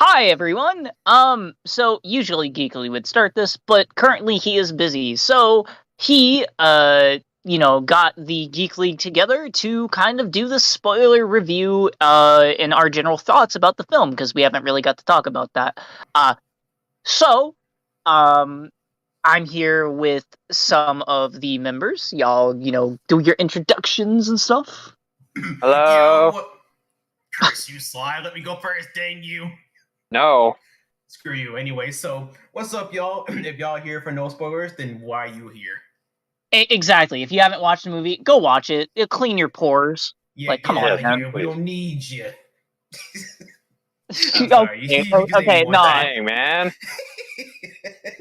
Hi everyone. So usually Geekly would start this, but currently he is busy. So he got the Geek League together to kind of do the spoiler review and our general thoughts about the film because we haven't really got to talk about that. So um I'm here with some of the members. Y'all, do your introductions and stuff. Hello. Yo, curse you, Sly. Let me go first, dang you. No. Screw you. Anyway, so what's up, y'all? If y'all here for no spoilers, then why are you here? Exactly. If you haven't watched the movie, go watch it. It'll clean your pores. Yeah, Like, come get on, out of man. here. We don't need you. I'm Okay, sorry. You can say okay, one nah. Dang, man.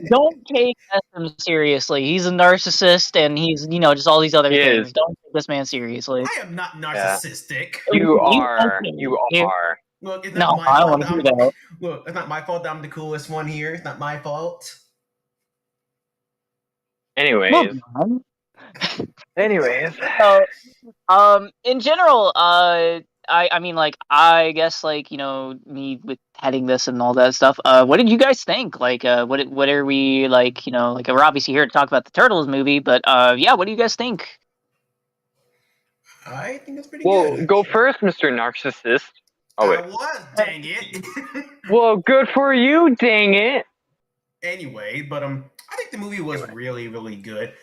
Don't take SM seriously. He's a narcissist, and he's, just all these other He things. is. Don't take this man seriously. I am not narcissistic. You You are. okay. You are. Look, it's No, not my I don't fault. want to hear that. Look, it's not my fault that I'm the coolest one here. It's not my fault. Anyways. So, in general, I mean, like, I guess, like, me with heading this and all that stuff. What did you guys think? Like, what are we like? Like, we're obviously here to talk about the Turtles movie, but yeah, what do you guys think? I think that's pretty Well, good. go first, Mr. Narcissist. Oh, I wait. was, dang it. Well, good for you, dang it. Anyway, but I think the movie was really, really good.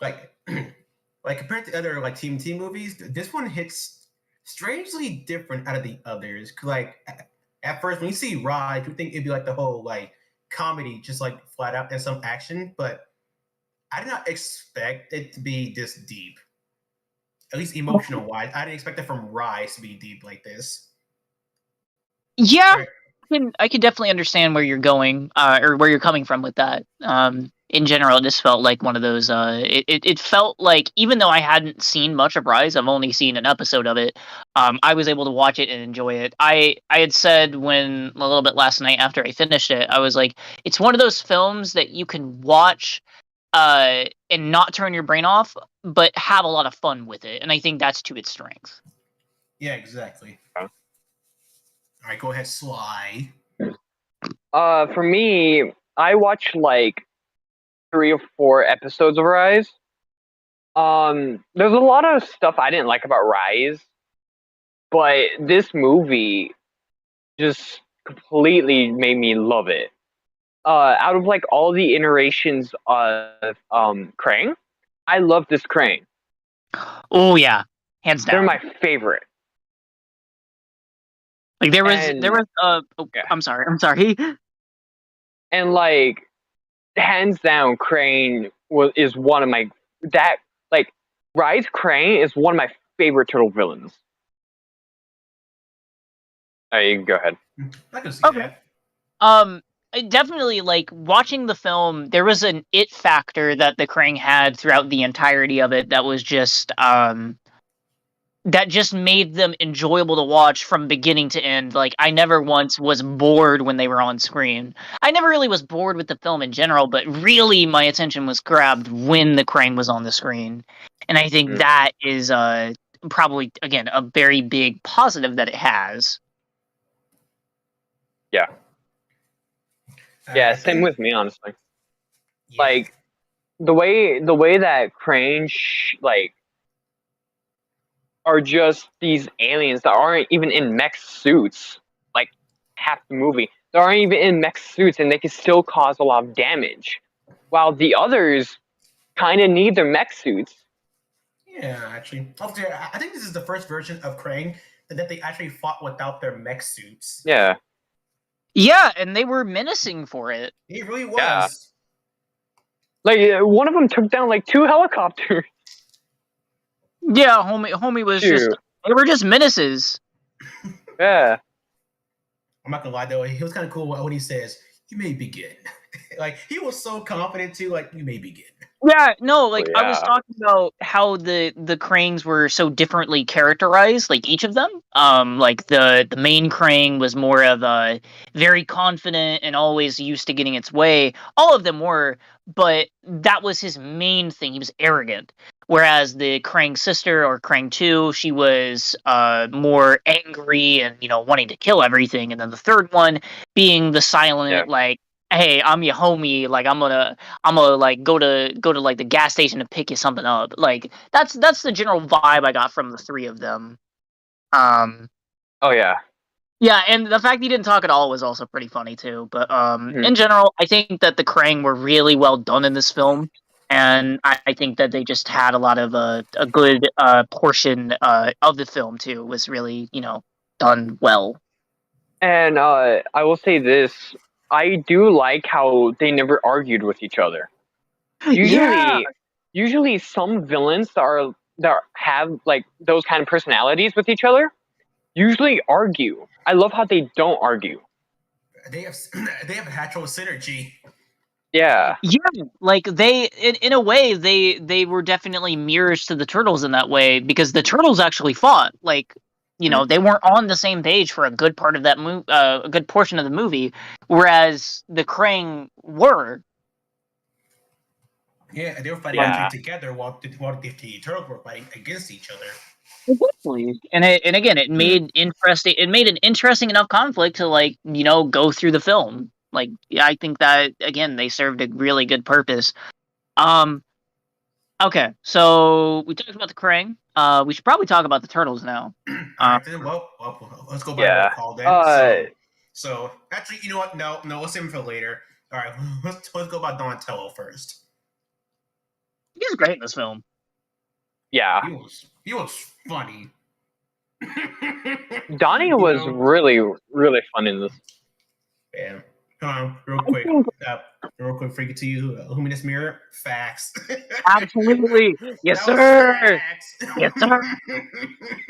Like, like compared to other like Tmnt movies, this one hits strangely different out of the others. 'Cause, like at first, when you see Ride, you think it'd be like the whole like comedy, just like flat out and some action. But I did not expect it to be this deep. At least emotional wise, I didn't expect it from Rise to be deep like this. Yeah, Right. I can definitely understand where you're going, or where you're coming from with that. In general, it just felt like one of those. It felt like, even though I hadn't seen much of Rise, I've only seen an episode of it. I was able to watch it and enjoy it. I had said when a little bit last night after I finished it, I was like, it's one of those films that you can watch, and not turn your brain off, but have a lot of fun with it, and I think that's to its strength. Yeah, exactly. Okay. All right, go ahead, Sly. For me, I watched like 3 or 4 episodes of Rise. There's a lot of stuff I didn't like about Rise, but this movie just completely made me love it. Out of like all the iterations of Krang, I love this Krang. Oh yeah, hands down. They're my favorite. Like there was Yeah. I'm sorry. And like hands down, Krang is one of my Rise Krang is one of my favorite turtle villains. Alright, you can go ahead. I can see that. I definitely, like, watching the film, there was an it factor that the Krang had throughout the entirety of it that was just that just made them enjoyable to watch from beginning to end. Like, I never once was bored when they were on screen. I never really was bored with the film in general, but really my attention was grabbed when the Krang was on the screen. And I think that is probably, again, a very big positive that it has. Yeah. Yeah, same with me, honestly. Yeah. Like the way that Krang are just these aliens that aren't even in mech suits. Like half the movie, they aren't even in mech suits, and they can still cause a lot of damage, while the others kind of need their mech suits. Yeah, actually, I think this is the first version of Krang that they actually fought without their mech suits. Yeah. Yeah, and they were menacing for it. He really was. Yeah. Like one of them took down like 2 helicopters. Yeah, homie was just, they were just menaces. Yeah. I'm not gonna lie though, he was kind of cool when he says, "You may begin." Like he was so confident too. Like you may begin. Yeah, no, like I was Yeah. talking about how the Krangs were so differently characterized, like each of them. Like the main Krang was more of a very confident and always used to getting its way. All of them were, but that was his main thing. He was arrogant. Whereas the Krang sister or Krang 2, she was more angry and wanting to kill everything. And then the third one being the Yeah. silent, like, hey, I'm your homie, like I'm gonna like go to like the gas station to pick you something up. Like that's the general vibe I got from the three of them. Um, Oh yeah. yeah, and the fact he didn't talk at all was also pretty funny too. But Mhm. in general, I think that the Krang were really well done in this film, and I think that they just had a lot of a good portion of the film too was really done well. And I will say this: I do like how they never argued with each other. Yeah, Usually some villains that have like those kind of personalities with each other usually argue. I love how they don't argue. They have they have a natural synergy. Yeah. yeah, like they in a way they were definitely mirrors to the turtles in that way because the turtles actually fought. Like they weren't on the same page for a good part of that a good portion of the movie, whereas the Krang were. Yeah, they were fighting Yeah. together while the turtles were fighting against each other. Exactly. And again, it made interesting. It made an interesting enough conflict to go through the film. Like yeah, I think that again they served a really good purpose. Um, Okay, so we talked about the Krang. We should probably talk about the turtles now. All right, then. Let's go by roll Yeah. call then. So actually, you know what? No, let's save him for later. All right, let's go by Donatello first. He's great in this film. Yeah. He was funny. Donnie You was know? really, really fun in this. Yeah. Come on, real I quick. think Freak it to you. Luminous mirror. Facts. absolutely, yes, That was sir, facts. yes, sir.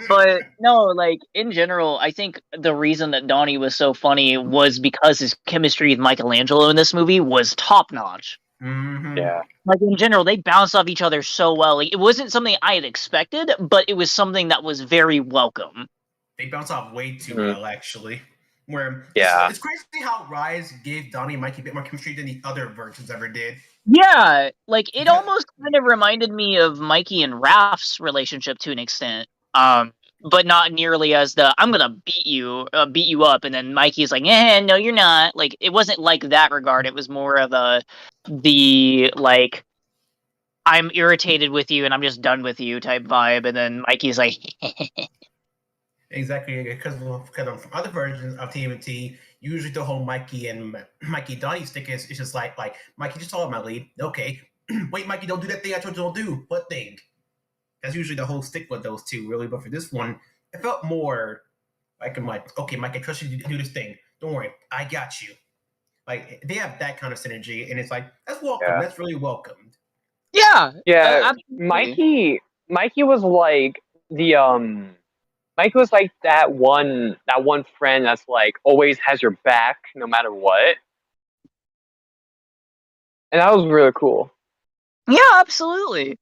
But no, like in general, I think the reason that Donnie was so funny was because his chemistry with Michelangelo in this movie was top notch. Mm-hmm. Yeah. Like in general, they bounced off each other so well. Like, it wasn't something I had expected, but it was something that was very welcome. They bounce off way too Mhm. well, actually. Where Yeah. it's crazy how Rise gave Donnie and Mikey a bit more chemistry than the other versions ever did. Yeah, like it Because almost kind of reminded me of Mikey and Raph's relationship to an extent. But not nearly as the I'm gonna beat you up, and then Mikey's like, no, you're not. Like it wasn't like that regard. It was more of the like I'm irritated with you and I'm just done with you type vibe, and then Mikey's like, exactly because from other versions of TMNT, usually the whole Mikey Donnie stick is just like Mikey, just follow my lead. Okay, wait, Mikey, don't do that thing I told you don't do. What thing? That's usually the whole stick with those two, really. But for this one, it felt more like I'm like, okay, Mike, I trust you to do this thing. Don't worry, I got you. Like they have that kind of synergy, and it's like that's welcome. Yeah. That's really welcomed. yeah, Yeah. absolutely. Mikey was like the Mikey was like that one friend that's like always has your back no matter what. And that was really cool. Yeah, absolutely.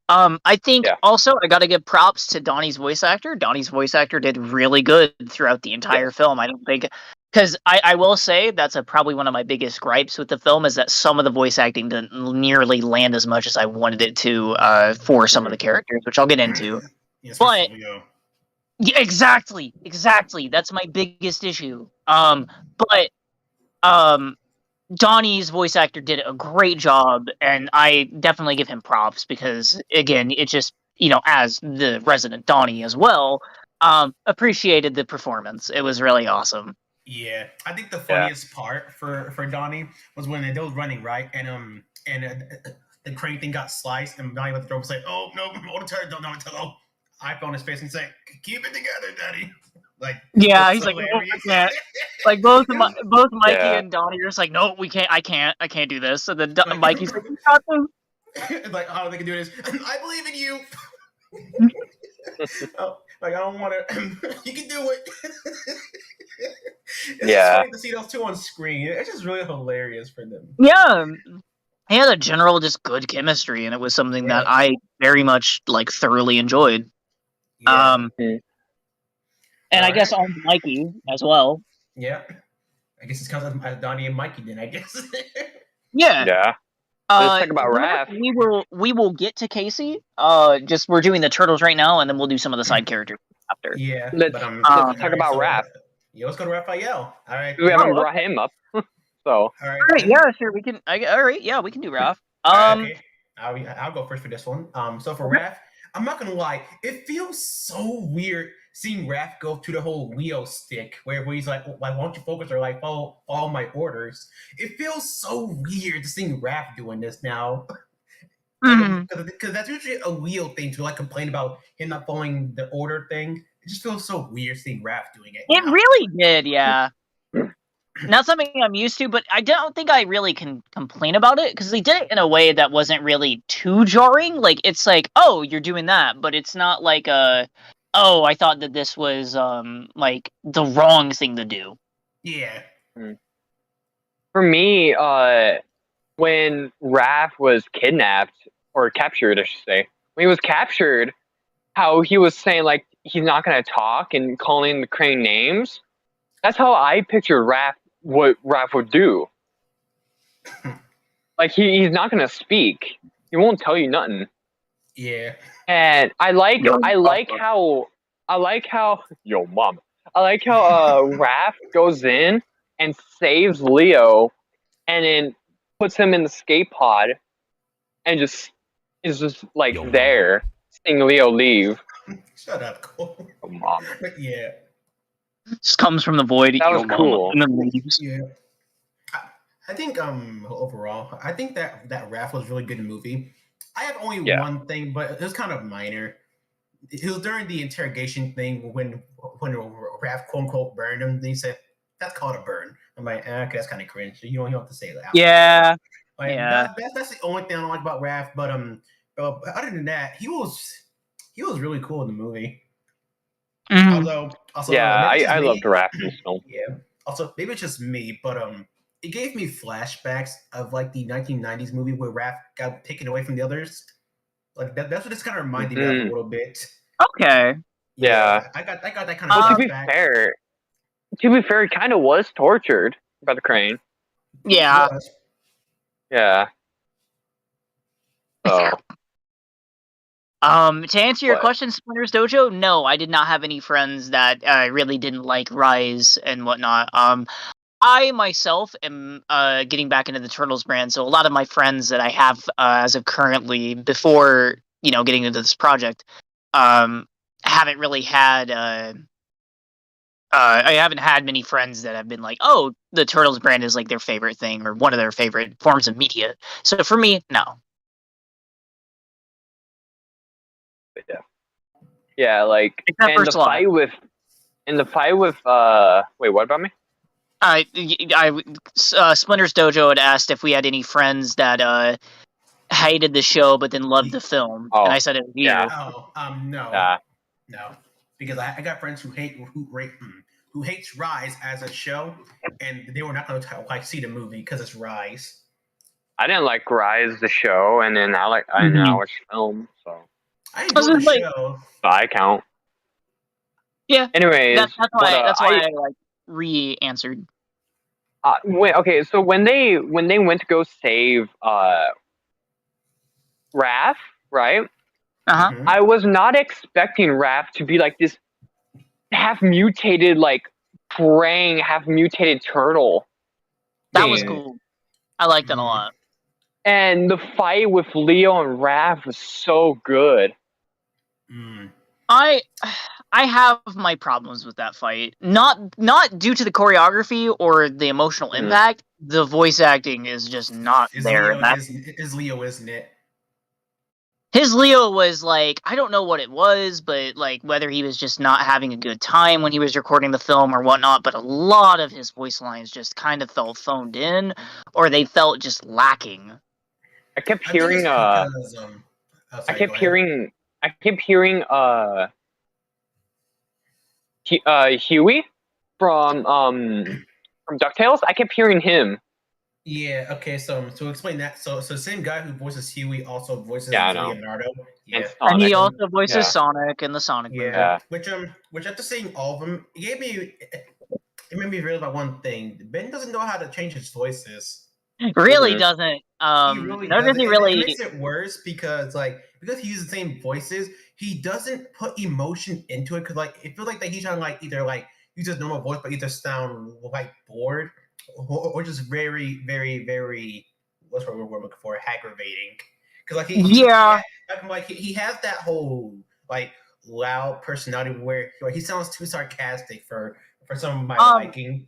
I think Yeah. also I got to give props to Donnie's voice actor. Donnie's voice actor did really good throughout the entire Yes. film. I don't think because I will say that's probably one of my biggest gripes with the film is that some of the voice acting didn't nearly land as much as I wanted it to for some of the characters, which I'll get into. Yeah, But especially Leo. yeah, exactly. That's my biggest issue. But um, Donnie's voice actor did a great job, and I definitely give him props because, again, it just as the resident Donnie as well, appreciated the performance. It was really awesome. Yeah, I think the Yeah. funniest part for Donnie was when they was running right, and the crane thing got sliced, and Donnie let the door say, "Oh no, hold the turn, don't tell." I on his face and say, "Keep it together, Daddy." Like Yeah, that's he's like, "No, I hilarious. can't." Like both both Mikey Yeah. and Donnie are just like, "No, we can't. I can't do this." And then Mikey's like, "You got this." It's like, how they can do this? I believe in you. Oh, like I don't want to. You can do it. It's just funny to see those two on screen. It's just really hilarious for them. Yeah, they had a general just good chemistry, and it was something that I very much like thoroughly enjoyed. Yeah. And I guess on Mikey as well. Yeah. I guess it's counts as Donnie and Mikey then, I guess. Yeah. Yeah. Let's talk about Raph. We will get to Casey. Just we're doing the turtles right now, and then we'll do some of the side characters after. Yeah. Let's talk about Raph. Yeah, let's go to Raphael. All right. We haven't brought him up. So. All right. Yeah. Sure. We can. All right. Yeah. We can do Raph. Okay. I'll go first for this one. So for Raph, I'm not gonna lie, it feels so weird seeing Raph go to the whole Leo stick where he's like, why won't you focus or like follow my orders? It feels so weird seeing Raph doing this now. Because that's usually a Leo thing to like complain about him not following the order thing. It just feels so weird seeing Raph doing it. It really did, yeah. Not something I'm used to, but I don't think I really can complain about it because they did it in a way that wasn't really too jarring. Like it's like, oh, you're doing that, but it's not like oh, I thought that this was like the wrong thing to do. Yeah. For me, when Raph was kidnapped or captured, I should say, when he was captured, how he was saying like he's not gonna talk and calling the crane names. That's how I pictured Raph. What Raph would do. Like he's not gonna speak. He won't tell you nothing. Yeah. And I like how yo mom. I like how Raph goes in and saves Leo and then puts him in the skate pod and is just like there seeing Leo leave. Shut up, Cole. Oh, mom. But yeah. Just comes from the void. That was cool. And then leaves. Yeah. I think overall, I think that Raph was really good in the movie. I have only one thing, but it was kind of minor. It was during the interrogation thing when Raph quote unquote burned him. He said that's called a burn. I'm like, okay, that's kind of cringe. You don't have to say that. Yeah. Like, yeah. That's the only thing I don't like about Raph. But other than that, he was really cool in the movie. Also, I loved Raph in this film. Yeah. Also, maybe it's just me, but it gave me flashbacks of like the 1990s movie where Raph got taken away from the others. Like that's what it's kind of reminded me of a little bit. Okay. Yeah. I got that kind of flashback. To be fair, he kind of was tortured by the crane. Yeah. Yeah. So. To answer your question, Splinter's Dojo, no, I did not have any friends that really didn't like Rise and whatnot. I myself am getting back into the Turtles brand, so a lot of my friends that I have as of currently, before getting into this project, haven't really had. I haven't had many friends that have been like, "Oh, the Turtles brand is like their favorite thing or one of their favorite forms of media." So for me, no. Yeah, like in the fight with wait, what about me? Splinter's Dojo had asked if we had any friends that hated the show but then loved the film, and I said it was you. No, because I got friends who hates Rise as a show, and they were not going to see the movie because it's Rise. I didn't like Rise the show, and then I watched the film, so I enjoyed the show. So I count. Yeah. Anyways, that's why I like re-answered. Okay, so when they went to go save Raph, right? I was not expecting Raph to be like this half mutated, like praying, half mutated turtle. That was cool. I liked that a lot. And the fight with Leo and Raph was so good. I have my problems with that fight. Not due to the choreography or the emotional impact. The voice acting is just not there. Is Leo, isn't it? His Leo was like, I don't know what it was, but like whether he was just not having a good time when he was recording the film or whatnot, but a lot of his voice lines just kind of felt phoned in, or they felt just lacking. I kept hearing Huey from DuckTales. I kept hearing him. Yeah. Okay. So to explain that, so same guy who voices Huey also voices Yeah, I know. Leonardo. And Yeah. And he Sonic. also voices Yeah. Sonic in the Sonic movie. Yeah. Which after seeing all of them, it made me realize about one thing. Ben doesn't know how to change his voices. Really Mhm. doesn't. He really Nor does doesn't. he It really. makes it worse because he uses the same voices, he doesn't put emotion into it. Because it feels like that he's trying to either use his normal voice, but either sound bored or just very, very, very, what's the word we're looking for? Aggravating. Because he has that whole loud personality where he sounds too sarcastic for some of my liking.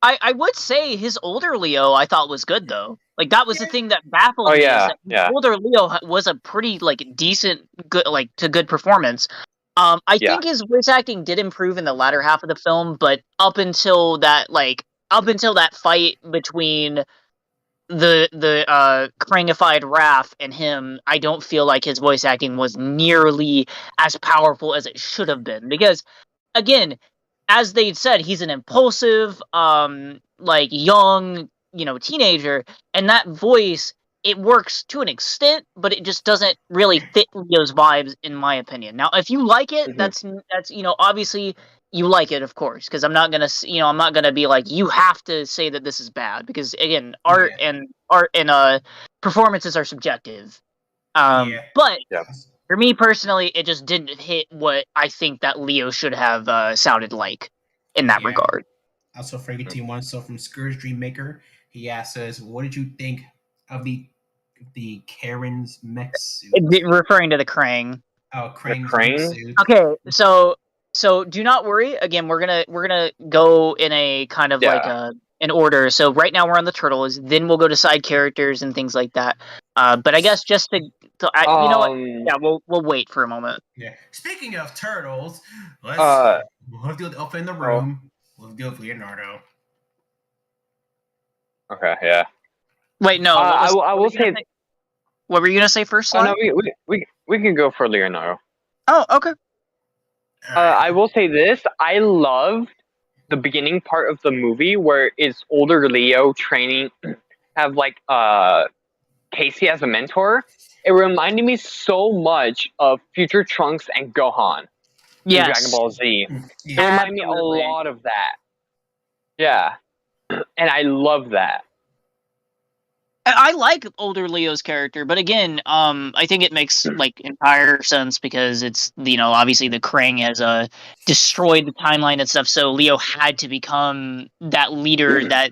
I would say his older Leo I thought was good though. Like that was the thing that baffled me. yeah, Is that his older Leo was a pretty decent, good performance. I think his voice acting did improve in the latter half of the film, but up until that fight between the Krangified Raph and him, I don't feel like his voice acting was nearly as powerful as it should have been. Because again, as they said, he's an impulsive, young, teenager, and that voice, it works to an extent, but it just doesn't really fit Leo's vibes, in my opinion. Now, if you like it, that's obviously you like it, of course, because I'm not gonna be like, you have to say that this is bad, because again, art and performances are subjective. But for me personally, it just didn't hit what I think that Leo should have sounded like in that regard. Also, Frankie T1, so from Scourge Dreammaker, he asks us, what did you think of the Karen's mech suit? Referring to the Krang. Oh, Krang's mech suit. Okay, so do not worry. Again, we're gonna go in a kind of an order. So right now we're on the turtles, then we'll go to side characters and things like that. But I guess just you know what? Yeah, we'll wait for a moment. Yeah. Speaking of turtles, we'll do the open in the room. We'll deal with Leonardo. Okay. Yeah. Wait, no. I will say. What were you gonna say first? No, we can go for Leonardo. Oh, okay. I will say this. I loved the beginning part of the movie where it's older Leo training, have Casey as a mentor. It reminded me so much of Future Trunks and Gohan in Dragon Ball Z. It reminded me a lot of that. Yeah. And I love that. I like older Leo's character, but again, I think it makes entire sense because it's obviously the Krang has destroyed the timeline and stuff, so Leo had to become that leader, that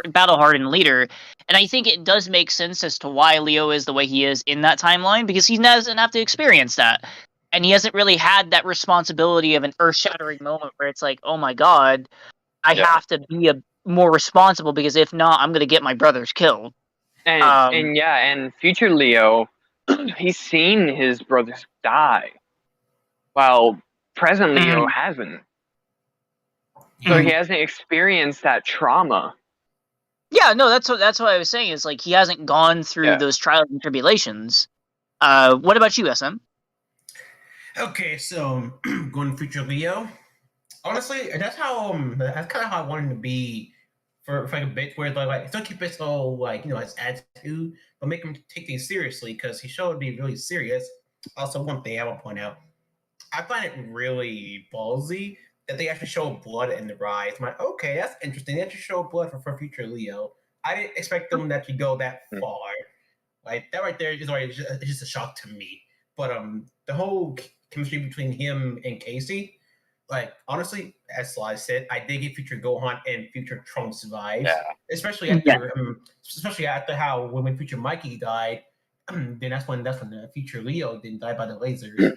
battle hardened leader, and I think it does make sense as to why Leo is the way he is in that timeline, because he doesn't have to experience that, and he hasn't really had that responsibility of an earth shattering moment where it's like, oh my god, I have to be more responsible, because if not, I'm gonna get my brothers killed. And future Leo, he's seen his brothers die, while present Leo hasn't. So he hasn't experienced that trauma. Yeah, no, that's what I was saying. Is he hasn't gone through those trials and tribulations. What about you, SM? Okay, so going to future Leo. Honestly, that's kind of how I wanted to be. For a bit where still keep his whole his attitude, but make him take things seriously, because he showed to be really serious. Also, one thing I will point out, I find it really ballsy that they actually show blood in the Rise. I'm like, okay, that's interesting. They actually show blood for future Leo. I didn't expect them to go that far. That right there is already just a shock to me. But the whole chemistry between him and Casey. Honestly, as Sly said, I did get future Gohan and future Trunks vibes, especially after how when future Mikey died, then that's when the future Leo didn't die by the lasers.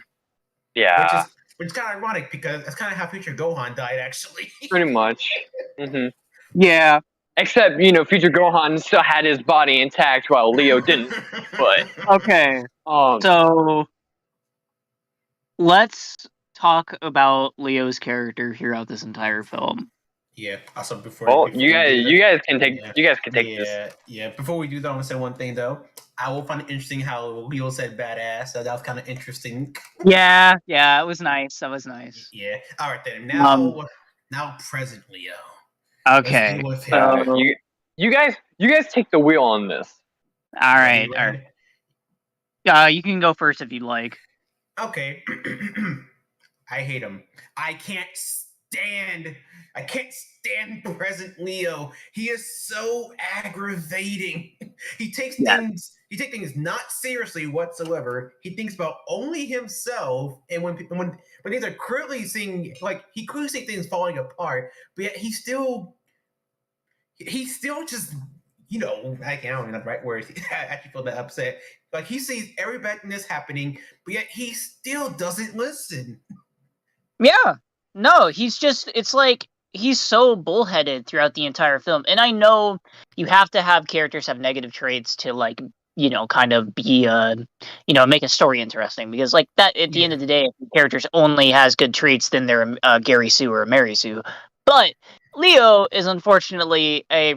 Yeah, which is kind of ironic, because that's kind of how future Gohan died, actually. Pretty much. Yeah. Except future Gohan still had his body intact while Leo didn't. But okay, so let's talk about Leo's character throughout this entire film. Yeah. Also, before you guys can take this. Yeah. Before we do that, I want to say one thing though. I will find it interesting how Leo said "badass." So that was kind of interesting. Yeah, it was nice. That was nice. Yeah. All right then. Now Now present Leo. Let's Okay. deal with him. You guys take the wheel on this. All Ready, right. All Red? right. You can go first if you'd like. Okay. I hate him. I can't stand present Leo. He is so aggravating. He takes things not seriously whatsoever. He thinks about only himself, and when things are clearly seeing, like, he clearly sees things falling apart, but yet he still just, I don't even know the right words. I actually feel that upset. Like, he sees every bad thing that's happening, but yet he still doesn't listen. Yeah. No, it's like he's so bullheaded throughout the entire film. And I know you have to have characters have negative traits to, like, kind of be make a story interesting, because, like, that at the end of the day, if the characters only has good traits, then they're Gary Sue or Mary Sue. But Leo is unfortunately a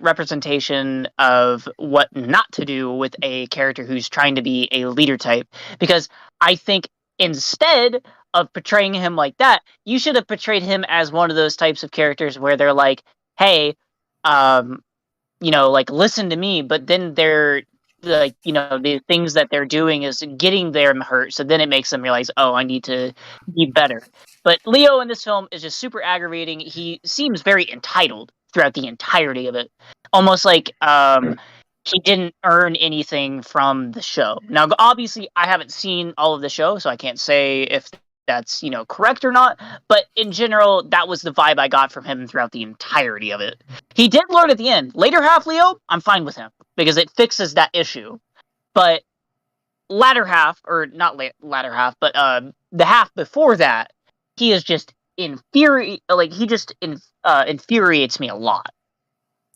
representation of what not to do with a character who's trying to be a leader type, because I think instead of portraying him like that, you should have portrayed him as one of those types of characters where they're like, hey, like, listen to me, but then they're like, the things that they're doing is getting them hurt, so then it makes them realize, oh, I need to be better. But Leo in this film is just super aggravating. He seems very entitled throughout the entirety of it, almost like he didn't earn anything from the show. Now, obviously, I haven't seen all of the show, so I can't say if that's correct or not, but in general, that was the vibe I got from him throughout the entirety of it. He did learn at the end. Later half Leo, I'm fine with him because it fixes that issue. But latter half, or not latter half, but the half before that, he is just infuriates me a lot.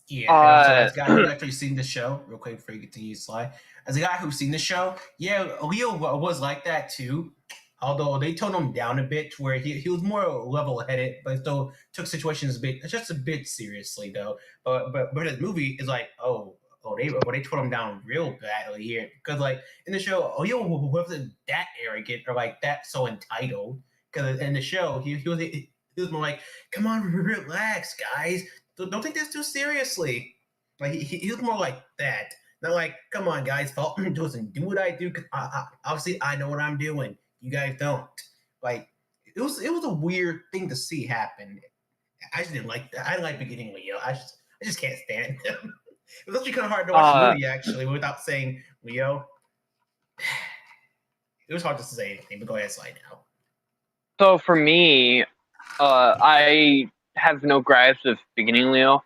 Yeah, and also, as a guy who's actually seen the show, real quick before you continue, Sly, as a guy who's seen the show, yeah, Leo was like that too. Although they toned him down a bit, where he was more level-headed, but still took situations just a bit seriously though. But the movie is like, they toned him down real badly here, because, like, in the show, Leo wasn't that arrogant or like that so entitled. Because in the show, he was more like, come on, relax, guys. Don't take this too seriously. Like, he was more like that. Not like, come on, guys, follow do what I do. Cause obviously, I know what I'm doing. You guys don't. Like, it was a weird thing to see happen. I just didn't like that. I didn't like beginning Leo. I just can't stand him. It was actually kind of hard to watch the movie, actually, without saying Leo. It was hard to say anything, but go ahead, Slide now. So for me, I have no grasp of beginning Leo.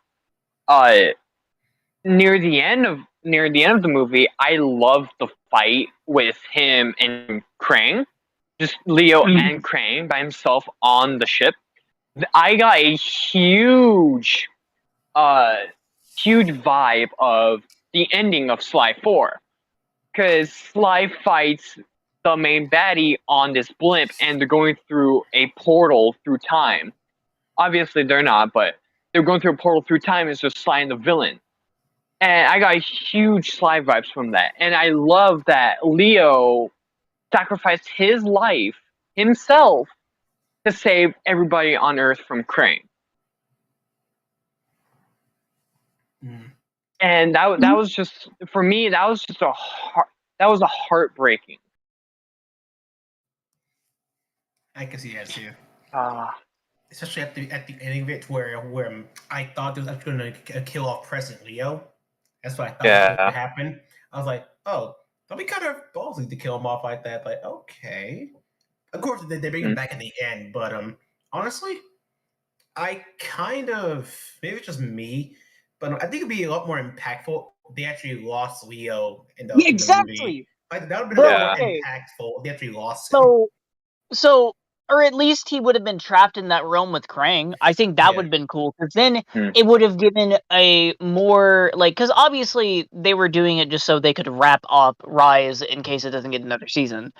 Near the end of the movie, I love the fight with him and Krang, just Leo and Krang by himself on the ship. I got a huge vibe of the ending of Sly 4, because Sly fights the main baddie on this blimp, and they're going through a portal through time. Obviously, they're not, but they're going through a portal through time. It's just Sly and the villain. And I got huge Sly vibes from that. And I love that Leo sacrificed his life, himself, to save everybody on Earth from Krang. And that was just, for me, that was a heartbreaking. I can see that too. Especially at the ending of it, where I thought they was actually going to kill off President Leo. That's what I thought was going to happen. I was like, oh, that'll be kind of ballsy to kill him off like that. Like, okay. Of course, they bring him back in the end, but honestly, I kind of, maybe it's just me, but I think it'd be a lot more impactful if they actually lost Leo in the movie. Like, that would have been a lot more impactful if they actually lost him. So, or at least he would have been trapped in that realm with Krang. I think that would have been cool, because then it would have given a more, like, because obviously they were doing it just so they could wrap up Rise in case it doesn't get another season.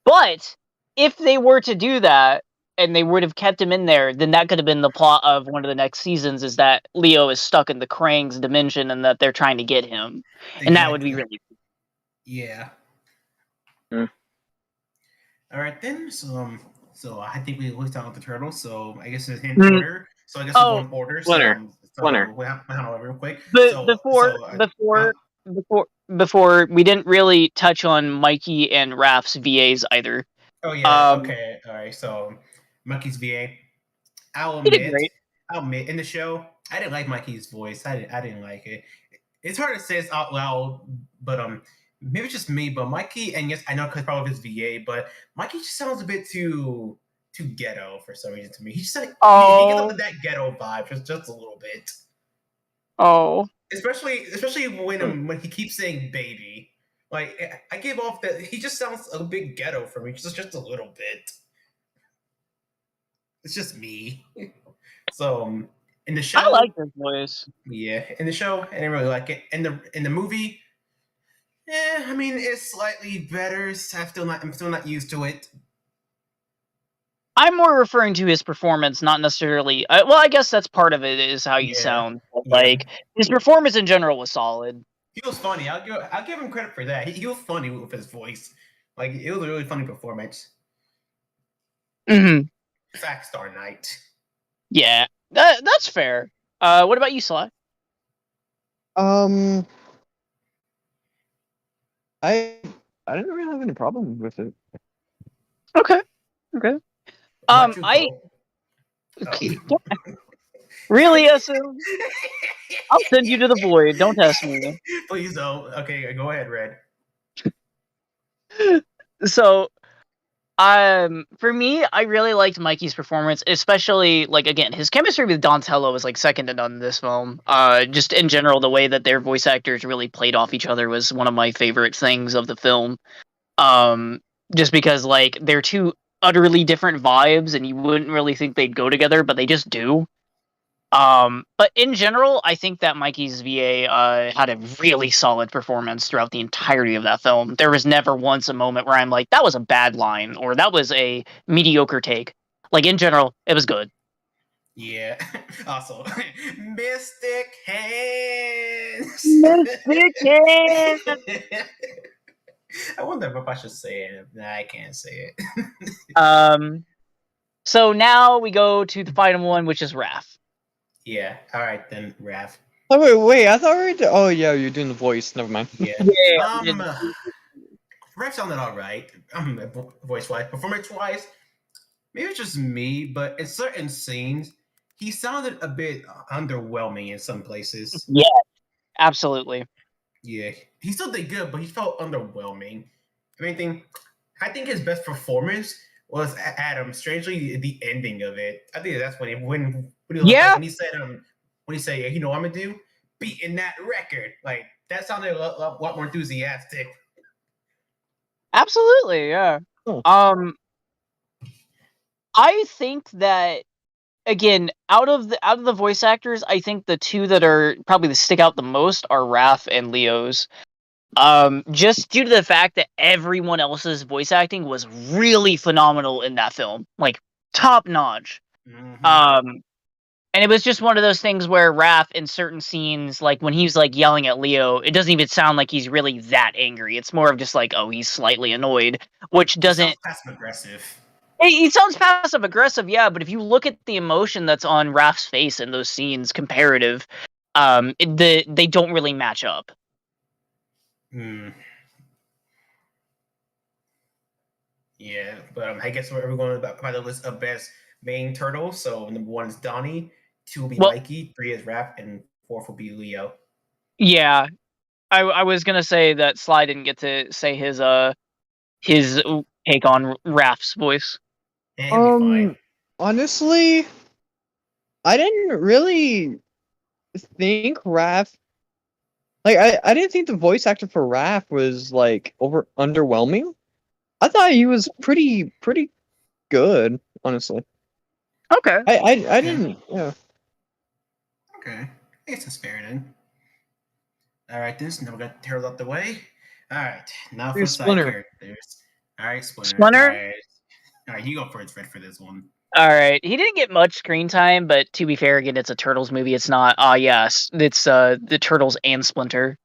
But if they were to do that, and they would have kept him in there, then that could have been the plot of one of the next seasons, is that Leo is stuck in the Krang's dimension and that they're trying to get him. Exactly. And that would be really cool. Yeah. All right, then. So, So I think we looked out the turtle. So I guess it's in Mm. order. So I guess we'll go in order. Splinter. So Splinter. we have real quick. But So before we didn't really touch on Mikey and Raph's VAs either. oh yeah, okay, all right. So Mikey's VA. I'll He did admit, great. in the show, I didn't like Mikey's voice. I didn't like it. It's hard to say this out loud, but maybe it's just me. But Mikey, and yes, I know because probably his VA, but Mikey just sounds a bit too ghetto for some reason to me. He's just like he gets up that ghetto vibe just a little bit. Oh. Especially when he keeps saying baby. Like I gave off that he just sounds a bit ghetto for me, just a little bit. It's just me. So in the show, I like his voice. yeah, in the show, I didn't really like it. In the movie, I mean, it's slightly better. I'm still not used to it. I'm more referring to his performance, not necessarily. Well, I guess that's part of it is how you sound. But, like his performance in general was solid. He was funny. I'll give him credit for that. He was funny with his voice. Like it was a really funny performance. Mm-hmm. Fact Star Night. Yeah, that's fair. What about you, Sly? I didn't really have any problem with it. Okay. I really assume I'll send you to the void. Don't test me. Please don't. Okay, go ahead, Red. So, for me, I really liked Mikey's performance, especially like again, his chemistry with Donatello was like second to none in this film. Just in general, the way that their voice actors really played off each other was one of my favorite things of the film. Just because like they're two utterly different vibes, and you wouldn't really think they'd go together, but they just do. But in general, I think that Mikey's VA had a really solid performance throughout the entirety of that film. There was never once a moment where I'm like, that was a bad line, or that was a mediocre take. Like, in general, it was good. Yeah. Also, Mystic Hands. Mystic Hands! I wonder if I should say it. Nah, I can't say it. So now we go to the final one, which is Raph. Yeah. All right then, Raph. Oh wait! I thought we were. Oh yeah, you're doing the voice. Never mind. Yeah. Raph sounded all right. Voice wise, performance wise, maybe it's just me, but in certain scenes, he sounded a bit underwhelming in some places. Yeah, absolutely. Yeah, he still did good, but he felt underwhelming. I think his best performance was Adam. Strangely, the ending of it. I think that's when he said, "You know what I'm gonna do? Beating that record." Like that sounded a lot more enthusiastic. Absolutely, yeah. Oh. I think that again, out of the voice actors, I think the two that are probably that stick out the most are Raph and Leo's. Just due to the fact that everyone else's voice acting was really phenomenal in that film, like top notch. Mm-hmm. And it was just one of those things where Raph, in certain scenes, like when he's like yelling at Leo, it doesn't even sound like he's really that angry. It's more of just like, oh, he's slightly annoyed, which doesn't. Passive aggressive. He sounds passive aggressive, yeah, but if you look at the emotion that's on Raph's face in those scenes, comparative, they don't really match up. Yeah, but I guess we're going by the list of best main turtles. So number 1 is Donnie, 2 will be Mikey, 3 is Raph, and 4th will be Leo. Yeah, I was gonna say that Sly didn't get to say his take on Raph's voice. Honestly, I didn't really think Raph. Like, I didn't think the voice actor for Raph was like underwhelming. I thought he was pretty good, honestly. Okay. I didn't. Yeah. Okay, I guess that's fair then. All right, now we got Turtles out the way. All right, now for side characters. All right, Splinter. All right, you go first, Fred, for this one. All right, he didn't get much screen time, but to be fair, again, it's a Turtles movie. It's not. Yes, it's the Turtles and Splinter.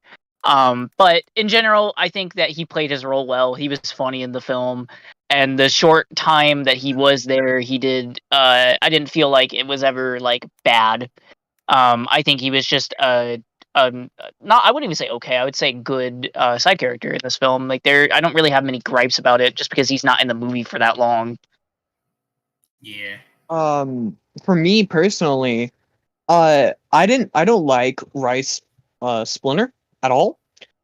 But in general, I think that he played his role well. He was funny in the film. and the short time that he was there, he did. I didn't feel like it was ever like bad. I think he was just not. I wouldn't even say okay. I would say good side character in this film. Like I don't really have many gripes about it, just because he's not in the movie for that long. Yeah. For me personally, I don't like Rice Splinter at all.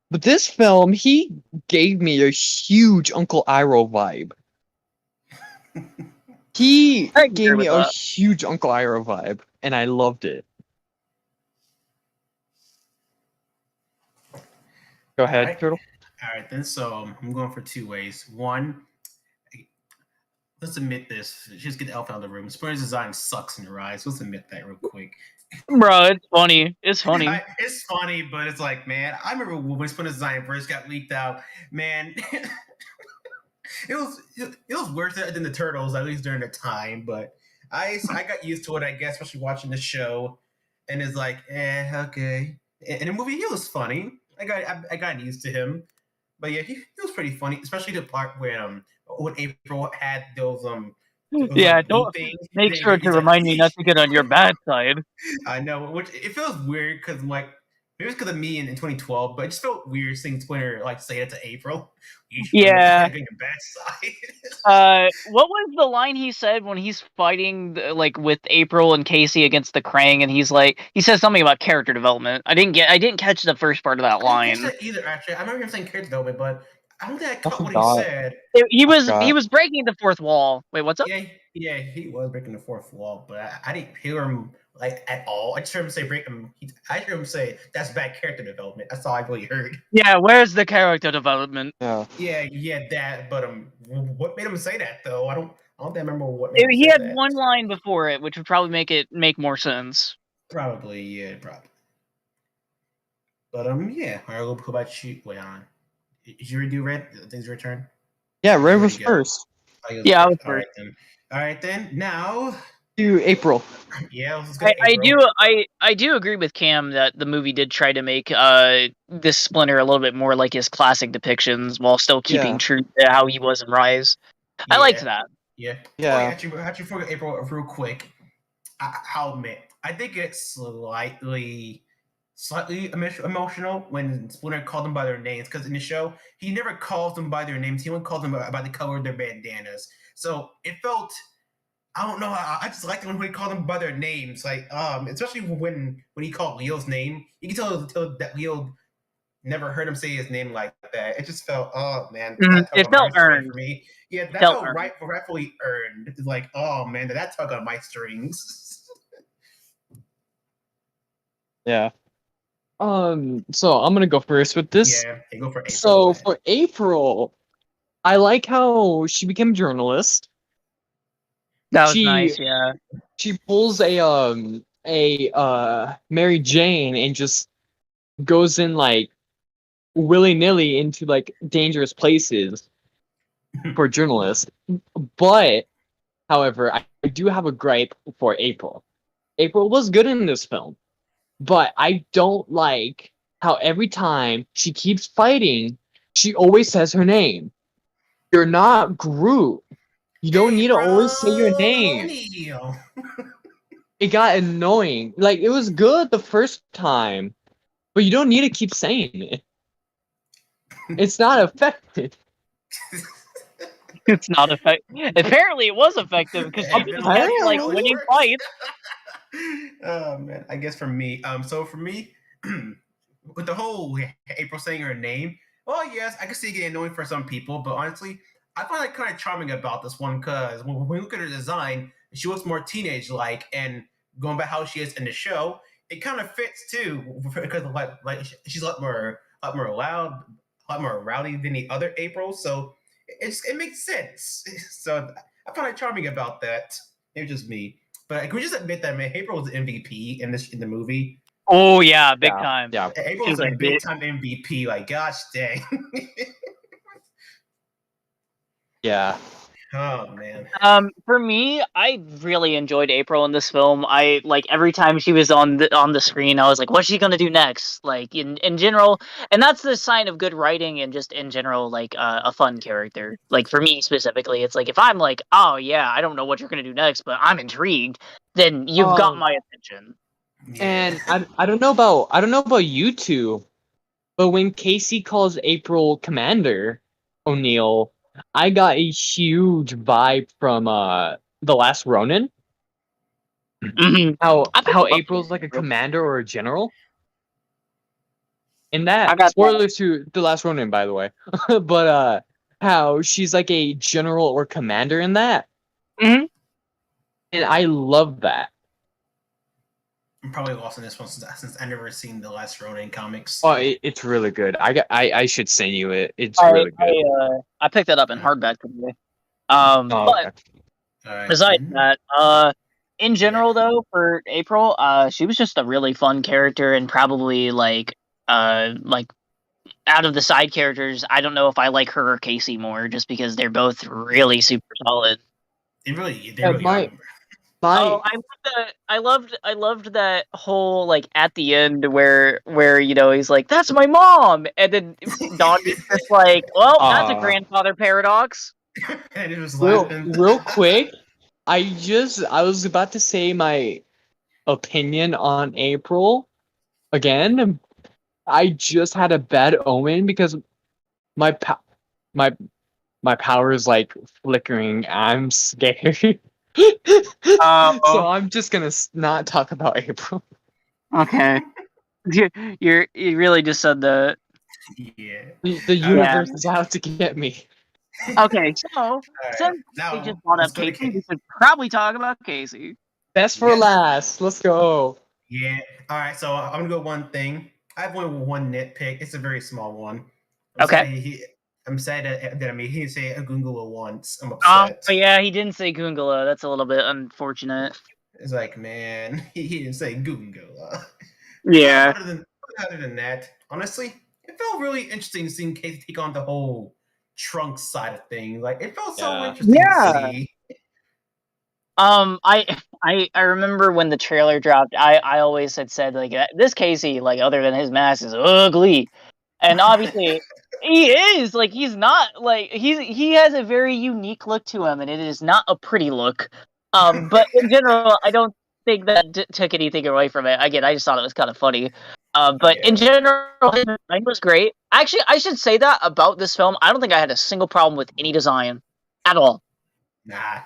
But this film, he gave me a huge Uncle Iroh vibe. He I agree gave me with a that. huge Uncle Iroh vibe, and I loved it. Go ahead, Alright. Turtle. All right, then. So I'm going for two ways. One, let's admit this. Just get the elf out of the room. Splinter's design sucks in your eyes. Let's admit that real quick. Bro, it's funny. It's funny. It's funny, but it's like, man, I remember when Splinter's design first got leaked out. Man, it was worse than the Turtles, at least during the time. But I got used to it, I guess, especially watching the show. And it's like, okay. In the movie, he was funny. I got used to him. But yeah, he was pretty funny, especially the part when April had those Yeah, like blue don't things. make Then sure to he's like, remind me not to get on your bad side. I know, which it feels weird because like maybe it's because of me in 2012, but it just felt weird seeing Twitter like say it to April. You should Yeah. get your bad side. What was the line he said when he's fighting like with April and Casey against the Krang, and he says something about character development. I didn't catch the first part of that I didn't line. catch that either. Actually, I remember him saying character development, but I don't think I caught what he forgot. said. He forgot. was breaking the fourth wall. Wait, what's up? Yeah, he was breaking the fourth wall, but I didn't hear him like at all. I just heard him say break him. I heard him say that's bad character development. That's all I really heard. Yeah, where's the character development? Yeah. That. But what made him say that though? I don't remember what made him He say had that. one line before it, which would probably make more sense. Probably. But yeah. All right, we'll go about you. Wait on. Did you redo Red? Things your turn. Yeah, Red There was you go. first. Yeah, I was All right then. All right then. Now. To April. Yeah, let's go. April. I do agree with Cam that the movie did try to make this Splinter a little bit more like his classic depictions while still keeping Yeah. true to how he was in Rise. I liked that. Yeah. Yeah. Oh, yeah, actually for April real quick. I'll admit, I think it's slightly emotional when Splinter called them by their names, because in the show he never calls them by their names. He only calls them by the color of their bandanas. So it felt, I don't know. I just liked it when he called them by their names, like especially when he called Leo's name. You can tell that Leo never heard him say his name like that. It just felt, oh man, that It felt earned for me. Yeah, that felt felt earned. rightfully earned. It's like, oh man, that tug on my strings. Yeah. So I'm gonna go first with this. Yeah, hey, go for April. So for April, I like how she became a journalist. That was She- nice, yeah. She pulls a Mary Jane and just goes in like willy-nilly into like dangerous places for journalists. But however, I do have a gripe for April. April was good in this film, but I don't like how every time she keeps fighting, she always says her name. You're not Groot. You don't need to always say your name. It got annoying. Like, it was good the first time, but you don't need to keep saying it. It's not effective. It's not effective. Apparently, it was effective because she just kept like winning fights. Oh man, I guess for me, so for me, with the whole April saying her name, well, yes, I can see it getting annoying for some people, but honestly, I find it kind of charming about this one because when we look at her design, she looks more teenage-like, and going by how she is in the show, it kind of fits too because like she's a lot more loud, a lot more rowdy than the other April, so it makes sense. So I find it charming about that. It's just me. But can we just admit that, man, April was the MVP in the movie? Oh yeah, big time. Yeah. April was a big time MVP. Like, gosh dang. Yeah. Oh man. For me, I really enjoyed April in this film. I like every time she was on the screen, I was like, "What's she gonna do next?" Like in general, and that's the sign of good writing and just in general, like a fun character. Like for me specifically, it's like if I'm like, "Oh yeah, I don't know what you're gonna do next, but I'm intrigued," then you've got my attention. And I don't know about you two, but when Casey calls April Commander O'Neill, I got a huge vibe from The Last Ronin. Mm-hmm. How April's like a commander or a general. In that, I got spoilers to The Last Ronin, by the way. But how she's like a general or commander in that. Mm-hmm. And I love that. I'm probably lost in this one since I never seen the last Ronin comics. Oh, it's really good. I should send you it. It's I, really good. I picked that up in hardback today. Oh, But okay. Alright. besides that, in general though, for April, she was just a really fun character and probably like out of the side characters, I don't know if I like her or Casey more, just because they're both really super solid. They Yeah, really are. Oh, I loved that whole like at the end where he's like, "That's my mom," and then Don is just like, "Well, that's a grandfather paradox." And it was Real quick, I was about to say my opinion on April again. I just had a bad omen because my my power is like flickering. I'm scared. So I'm just gonna not talk about April. Okay. You really just said that. Yeah. The universe is out to get me. Okay, so since now, we just brought let's up go to Casey, we should probably talk about Casey. Best for last. Let's go. Yeah. All right. So I'm gonna go one thing. I have only one nitpick. It's a very small one. I'm sad that I mean he didn't say Agungula once. I'm upset. Oh yeah, he didn't say Goongala. That's a little bit unfortunate. It's like, man, he didn't say Agungula. Yeah. Other than that, honestly, it felt really interesting seeing Casey take on the whole trunk side of things. Like it felt so interesting to see. I remember when the trailer dropped. I always had said like this Casey, like other than his mask, is ugly, and obviously he is. Like he's not like he has a very unique look to him, and it is not a pretty look. But in general, I don't think that took anything away from it. Again, I just thought it was kind of funny. But in general, his design was great. Actually, I should say that about this film. I don't think I had a single problem with any design at all. Nah.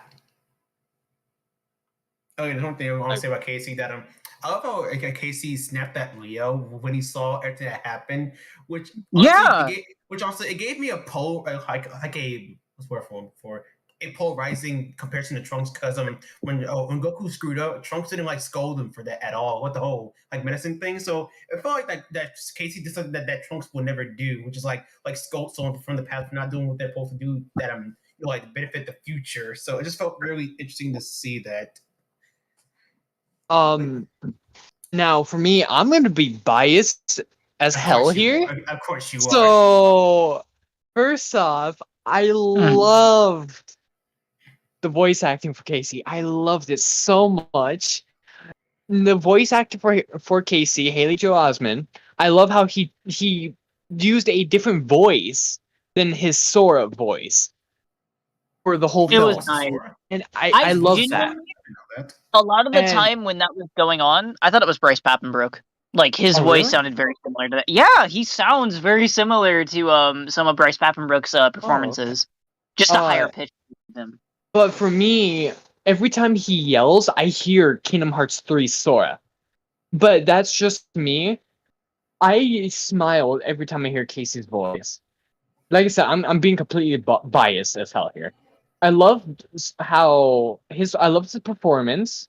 Okay, there's one thing I want to say about Casey that I love how Casey snapped at Leo when he saw everything that happened, which honestly it gave me a like a what's the word for a polarizing comparison to Trunks because when Goku screwed up, Trunks didn't like scold him for that at all. What the whole like medicine thing. So it felt like that Casey did something that Trunks would never do, which is like scold someone from the past for not doing what they're supposed to do that like benefit the future. So it just felt really interesting to see that. Now for me, I'm gonna be biased as hell here. Of course you are. So first off, I loved the voice acting for Casey. I loved it so much. The voice actor for Casey, Haley Joel Osment, I love how he used a different voice than his Sora voice for the whole film. It was nice. And I love that. A lot of the time when that was going on, I thought it was Bryce Papenbrook. Like his voice sounded very similar to that. Yeah, he sounds very similar to some of Bryce Papenbrook's performances. Just a higher pitch than him. But for me, every time he yells, I hear Kingdom Hearts 3 Sora. But that's just me. I smiled every time I hear Casey's voice. Like I said, I'm being completely biased as hell here. I loved his performance.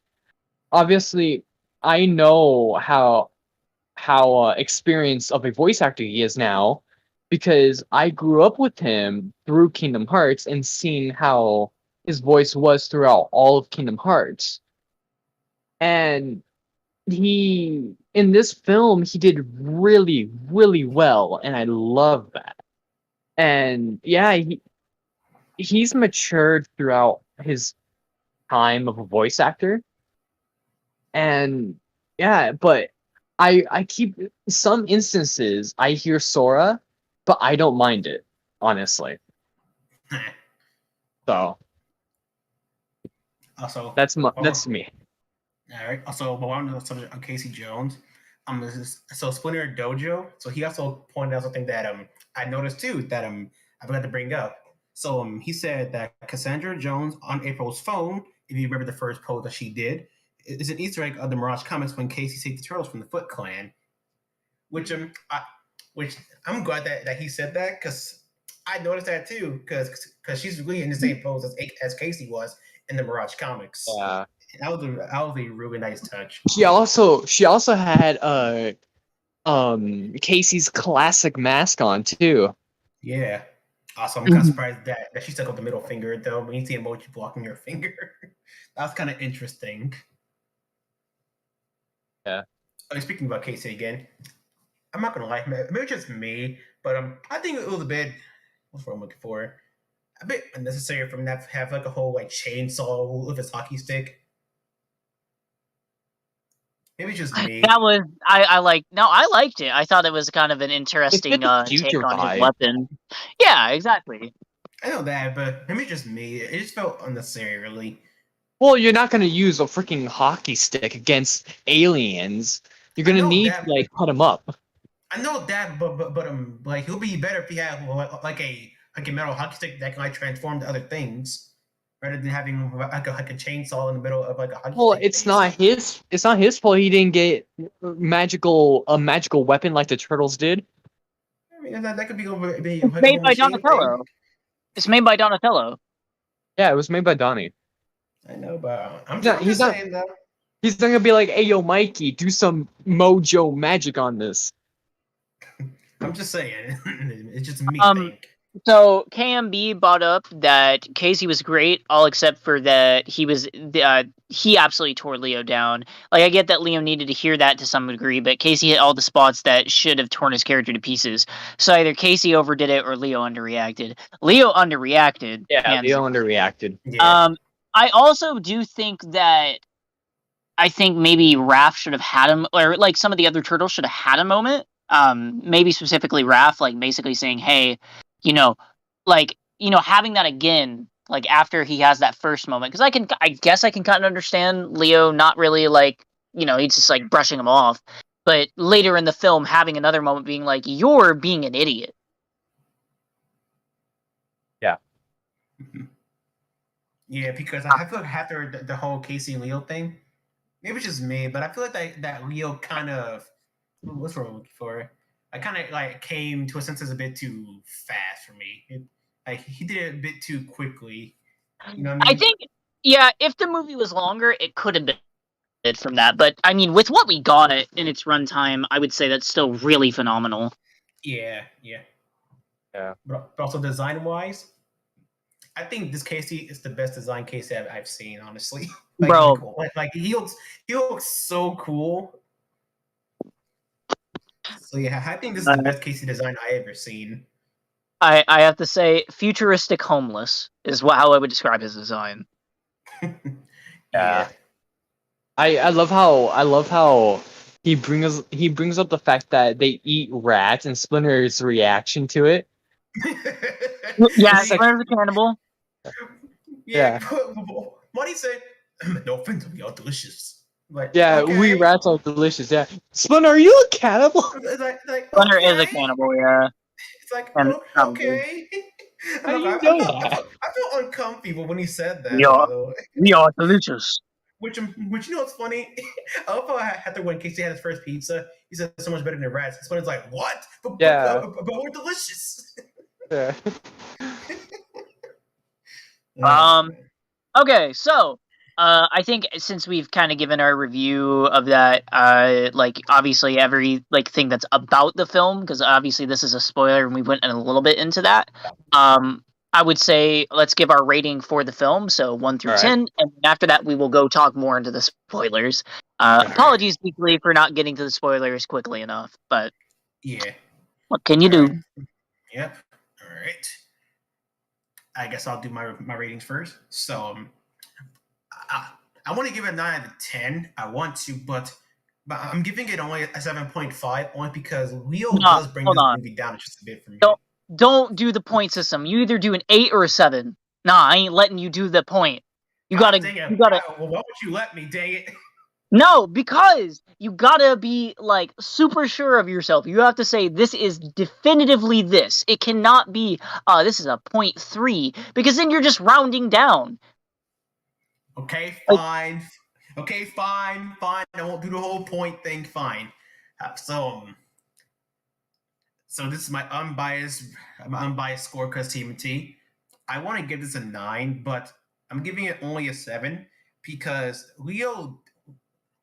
Obviously, I know how experienced of a voice actor he is now because I grew up with him through Kingdom Hearts and seeing how his voice was throughout all of Kingdom Hearts. And in this film, he did really, really well, and I love that. And yeah, he's matured throughout his time of a voice actor, and yeah, but I keep some instances I hear Sora, but I don't mind it, honestly. So Also, that's me. all right. Also, while on the subject of Casey Jones, so Splinter Dojo. So he also pointed out something that I noticed too that I forgot to bring up. So he said that Cassandra Jones on April's phone, if you remember the first post that she did, is an Easter egg of the Mirage comics when Casey saved the turtles from the Foot Clan. Which which I'm glad that he said that because I noticed that too because she's really in the same pose as Casey was in the Mirage comics. Yeah. That was a really nice touch. She also had Casey's classic mask on too. Yeah. Also, I'm kind of surprised that she stuck out the middle finger though. When you see emoji blocking your finger, that was kind of interesting. Yeah. Speaking about Casey again, I'm not gonna lie, maybe just me, but I think it was a bit. What's what I'm looking for? A bit unnecessary for him to have like a whole like chainsaw with his hockey stick. Maybe just me. That was I liked it. I thought it was kind of an interesting the take future on his vibe. weapon. Yeah, exactly. I know that, but maybe just me. It just felt unnecessary, really. Well, you're not gonna use a freaking hockey stick against aliens. You're gonna need that, to like cut them up. I know that, but like he'll be better if he had like a metal hockey stick that can like transform to other things, rather than having like a chainsaw in the middle of like a hockey Well, stick. it's not his fault he didn't get a magical weapon like the turtles did. I mean, that could be It's made by Donatello. It's made by Donatello. Yeah, it was made by Donnie. I know, but I'm Yeah, just saying though. He's not gonna be like, "Hey, yo, Mikey, do some mojo magic on this." I'm just saying. It's just me think. So KMB brought up that Casey was great, all except for that he absolutely tore Leo down. Like I get that Leo needed to hear that to some degree, but Casey hit all the spots that should have torn his character to pieces. So either Casey overdid it or Leo underreacted. Leo underreacted. Yeah, Leo underreacted. Yeah. I also do think that I think maybe Raph should have had him, or like some of the other turtles should have had a moment. Maybe specifically Raph, like basically saying, "Hey, having that again, like after he has that first moment." Because I guess I can kind of understand Leo not really like, he's just like brushing him off. But later in the film, having another moment being like, "You're being an idiot." Yeah. Yeah, because I feel like after the whole Casey and Leo thing, maybe it's just me, but I feel like that Leo kind of what's what I'm looking for. I kind of like came to a senses a bit too fast for me. Like he did it a bit too quickly. You know what I mean? I think, yeah, if the movie was longer, it could have been from that. But I mean, with what we got it in its runtime, I would say that's still really phenomenal. Yeah. But also design wise, I think this Casey is the best design Casey I've seen, honestly. Bro, cool. Like he looks so cool. So yeah, I think this is the best Casey design I ever seen. I have to say, futuristic homeless is how I would describe his design. Yeah. I love how he brings up the fact that they eat rats and Splinter's reaction to it. Yeah, It's like- Splinter's a cannibal. Yeah. What he said? No offense, we are delicious. Like, Yeah, okay. we rats are delicious. Yeah, Splinter, are you a cannibal? It's like Splinter okay. is a cannibal, yeah. It's like And okay. How do you know that? I felt uncomfortable when he said that. Yeah. By the way. We are delicious. Which you know what's funny? I love how I had to when Casey had his first pizza. He said so much better than rats. Splinter's like, what? But we're delicious. Yeah. Okay, so I think since we've kind of given our review of that, like obviously every thing that's about the film, because obviously this is a spoiler and we went in a little bit into that. I would say let's give our rating for the film, so 1 through 10, and after that we will go talk more into the spoilers. Apologies deeply for not getting to the spoilers quickly enough, but yeah, what can you do? Yep. All right. I guess I'll do my ratings first. So I, I want to give it a 9 out of 10. I want to, but I'm giving it only a 7.5 only because Leo No, does bring hold this on. movie down just a bit for me. Don't do the point system. You either do an 8 or a 7. Nah, I ain't letting you do the point. You God gotta. dang it. You gotta. Well, why would you let me? Dang it. No, because you gotta be like super sure of yourself. You have to say this is definitively this. It cannot be this is a 0.3 because then you're just rounding down. Okay, Like, fine. Okay, fine. I won't do the whole point thing. Fine. So this is my unbiased score because Tmnt. I want to give this a 9, but I'm giving it only a 7 because Leo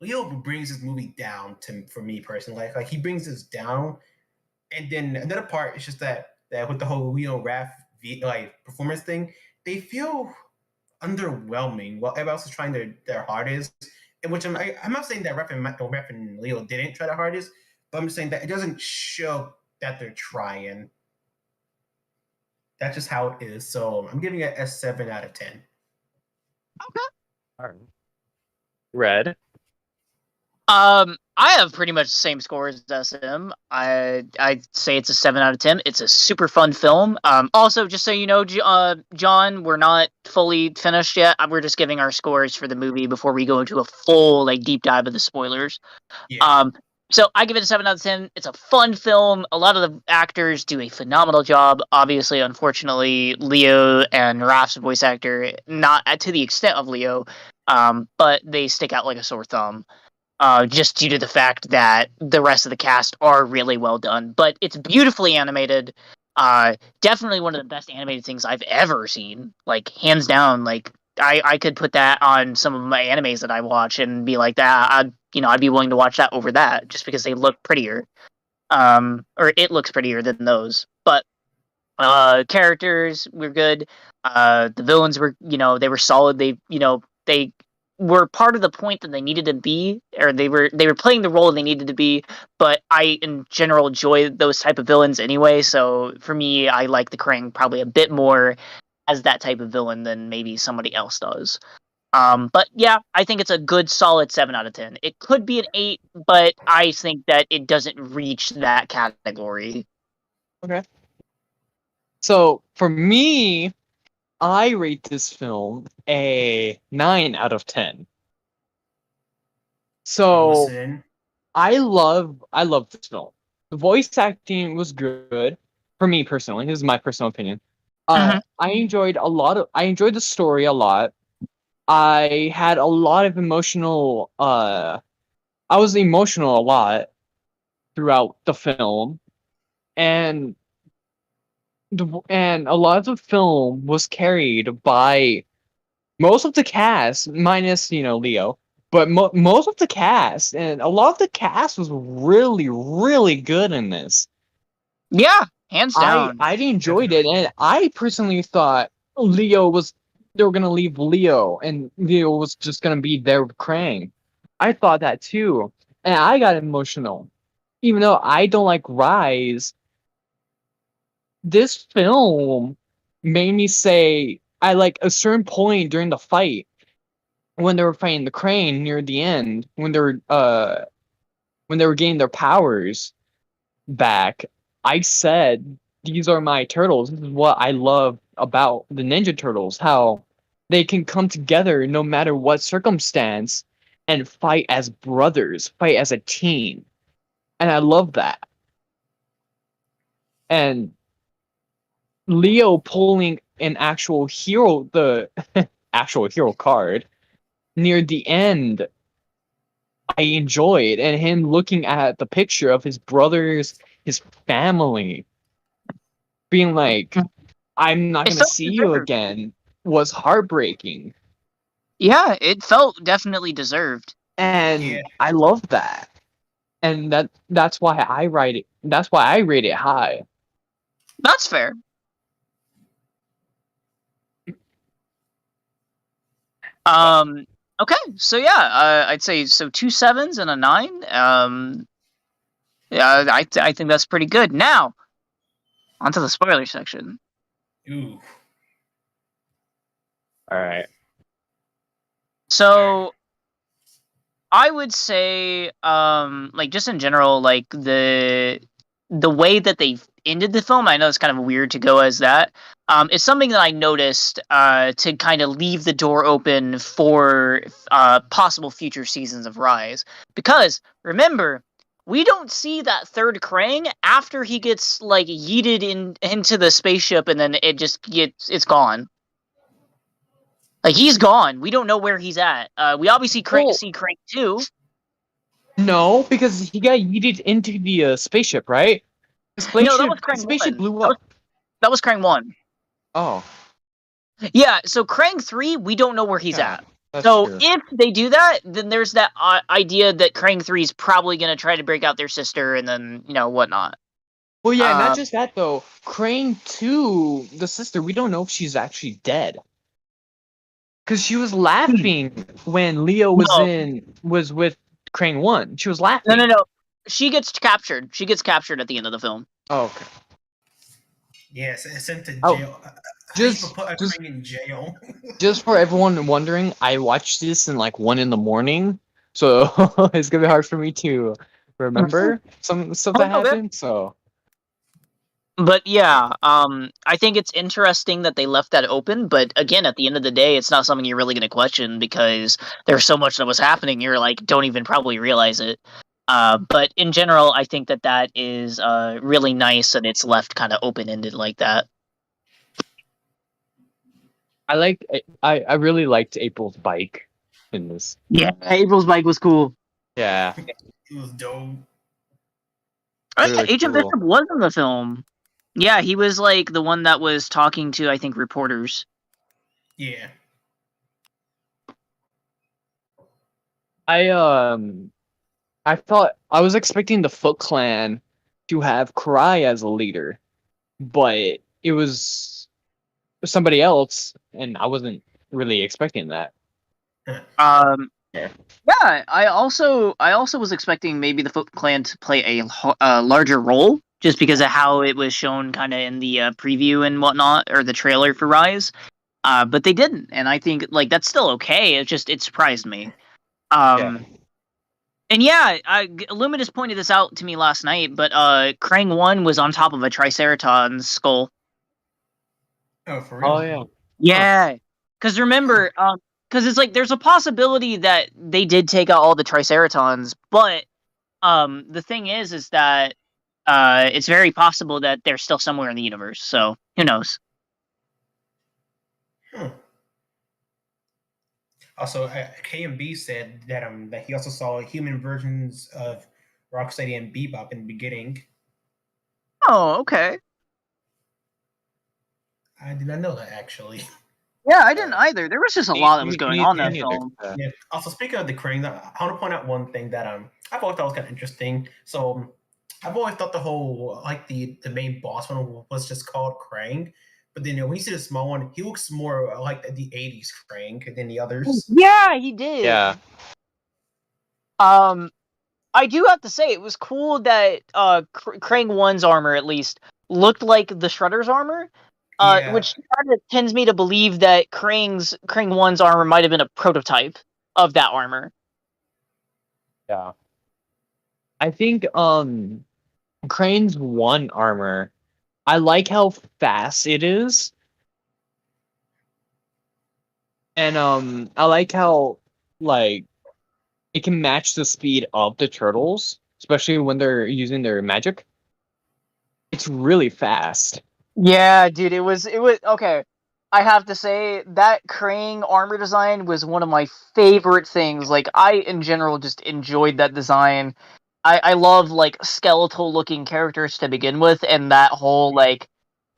brings this movie down for me personally. Like he brings this down, and then another part is just that with the whole Leo Raph performance thing, they feel underwhelming while everyone else is trying their hardest. And which I'm not saying that Raph and Leo didn't try their hardest, but I'm just saying that it doesn't show that they're trying. That's just how it is. So I'm giving it a 7 out of 10. Alright. Red. I have pretty much the same score as SM. I'd say it's a 7 out of 10. It's a super fun film. Also, just so you know, John, we're not fully finished yet. We're just giving our scores for the movie before we go into a full like deep dive of the spoilers. Yeah. So I give it a 7 out of 10. It's a fun film. A lot of the actors do a phenomenal job. Obviously, unfortunately, Leo and Raph's voice actor, not to the extent of Leo, but they stick out like a sore thumb. Just due to the fact that the rest of the cast are really well done. But it's beautifully animated. Definitely one of the best animated things I've ever seen. Like, hands down. Like, I could put that on some of my animes that I watch and be like that. I'd be willing to watch that over that just because they look prettier. Or it looks prettier than those. But characters were good. The villains were, they were solid. They were part of the point that they needed to be, or they were playing the role they needed to be. But I, in general, enjoy those type of villains anyway. So for me, I like the Krang probably a bit more as that type of villain than maybe somebody else does. But yeah, I think it's a good solid 7 out of 10. It could be an 8, but I think that it doesn't reach that category. Okay. So for me, I rate this film a 9 out of 10. So Listen. I love this film. The voice acting was good for me personally. This is my personal opinion. Mhm. I enjoyed the story a lot. I had a lot of emotional. I was emotional a lot throughout the film, and a lot of the film was carried by most of the cast, minus Leo, but most of the cast, and a lot of the cast was really really good in this. Yeah, hands down. I enjoyed it, and I personally thought they were gonna leave Leo, and Leo was just gonna be there with Krang. I thought that too, and I got emotional, even though I don't like Rise. This film made me say I like a certain point during the fight when they were fighting the Krang near the end when they were getting their powers back. I said, these are my turtles. This is what I love about the Ninja Turtles, how they can come together no matter what circumstance and fight as brothers, fight as a team. And I love that. And Leo pulling an actual hero, the actual hero card near the end, I enjoyed. And him looking at the picture of his brothers, his family, being like, I'm not It going to felt see you deserved. again, was heartbreaking. Yeah, it felt definitely deserved. And Yeah. I love that. And that's why I rate it high. That's fair. Okay, so yeah, I'd say so 2 7s and a 9. Yeah, I think that's pretty good. Now, onto the spoiler section. Ooh. All right. So I would say, like just in general, like the way that they ended the film, I know it's kind of weird to go as that. It's something that I noticed to kind of leave the door open for possible future seasons of Rise. Because remember, we don't see that third Krang after he gets like yeeted into the spaceship, and then it's gone. Like he's gone. We don't know where he's at. We obviously Well- see Krang too. No, because he got yeeted into the spaceship, right? The No, that was the Krang spaceship 1. blew up. That was Krang 1. Oh, Yeah, so Krang 3, we don't know where he's yeah, at. that's So true. if they do that, then there's that idea that Krang 3 is probably going to try to break out their sister and then, whatnot. Well, yeah, not Um, just that though. Crane 2, the sister, we don't know if she's actually dead. Cause she was laughing when Leo was with Crane 1. She was laughing. No. She gets captured. She gets captured at the end of the film. Oh, okay. Yes, sent to Oh, jail. How just- you put a just- Krang in jail? Just for everyone wondering, I watched this in like 1 in the morning, so it's gonna be hard for me to remember some stuff that Okay. happened. So But yeah, I think it's interesting that they left that open. But again, at the end of the day, it's not something you're really going to question because there's so much that was happening. You're like, don't even probably realize it. But in general, I think that is really nice that it's left kind of open ended like that. I really liked April's bike in this. Yeah, April's bike was cool. Yeah, It was dope. I think Really Agent cool. Bishop was in the film. Yeah, he was like the one that was talking to, I think, reporters. Yeah. I thought I was expecting the Foot Clan to have Karai as a leader, but it was somebody else, and I wasn't really expecting that. Um, Yeah. yeah, I also was expecting maybe the Foot Clan to play a larger role, just because of how it was shown kind of in the preview and whatnot, or the trailer for Rise. But they didn't, and I think like that's still okay. It surprised me. And yeah, Illuminus pointed this out to me last night, but Krang 1 was on top of a Triceratops skull. Oh, for real? Oh yeah. Yeah, because remember, because it's like there's a possibility that they did take out all the Triceratons, but the thing is that it's very possible that they're still somewhere in the universe. So who knows? Huh. Also, KMB said that he also saw human versions of Rocksteady and Bebop in the beginning. Oh, okay. I did not know that actually. Yeah, I didn't either. There was just a lot that was going on in that film. Yeah. Also, speaking of the Krang, I want to point out one thing that I've always thought was kind of interesting. So I've always thought the whole like the main boss one was just called Krang, but then when you see the small one, he looks more like the '80s Krang than the others. Yeah, he did. Yeah. I do have to say it was cool that Krang 1's armor at least looked like the Shredder's armor. Yeah. Which kind of tends me to believe that Krang 1's armor might have been a prototype of that armor. Yeah. I think Crane's 1 armor, I like how fast it is. And I like how like it can match the speed of the turtles, especially when they're using their magic. It's really fast. Yeah, dude, it was okay. I have to say that Krang armor design was one of my favorite things. Like I in general just enjoyed that design. I love like skeletal looking characters to begin with, and that whole like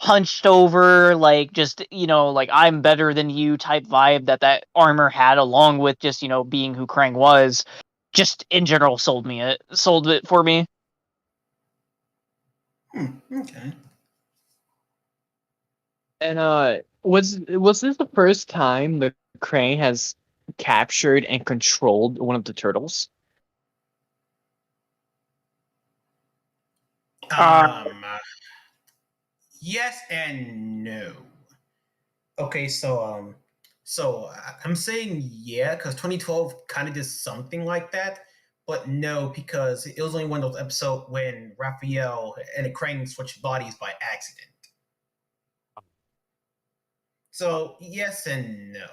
hunched over, like just like I'm better than you type vibe that armor had, along with just being who Krang was, just in general sold it for me. Okay. And was this the first time the Crane has captured and controlled one of the turtles? Yes and no. Okay, so So I'm saying yeah, because 2012 kind of did something like that, but no, because it was only one of those episodes when Raphael and Krang switched bodies by accident. So yes and no.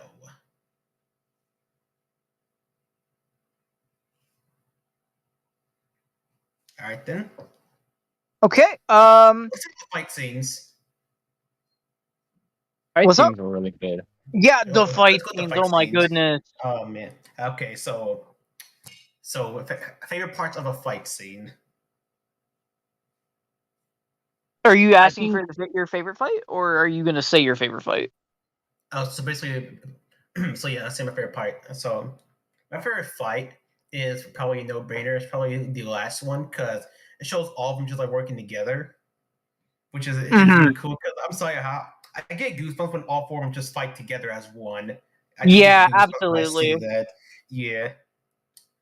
All right then. Okay. Let's see the fight scenes. Fight What's up? scenes were really good. Yeah, the Let's fight go to the scenes. fight Oh my scenes. goodness. Oh man. Okay, so favorite parts of a fight scene. Are you I asking think for your favorite fight, or are you gonna say your favorite fight? So basically, so yeah, that's my favorite part. So my favorite fight is probably a no-brainer. It's probably the last one because it shows all of them just like working together, which is really cool. Because I'm sorry how I get goosebumps when all four of them just fight together as one. I just Yeah, get goosebumps when I see absolutely. that. Yeah.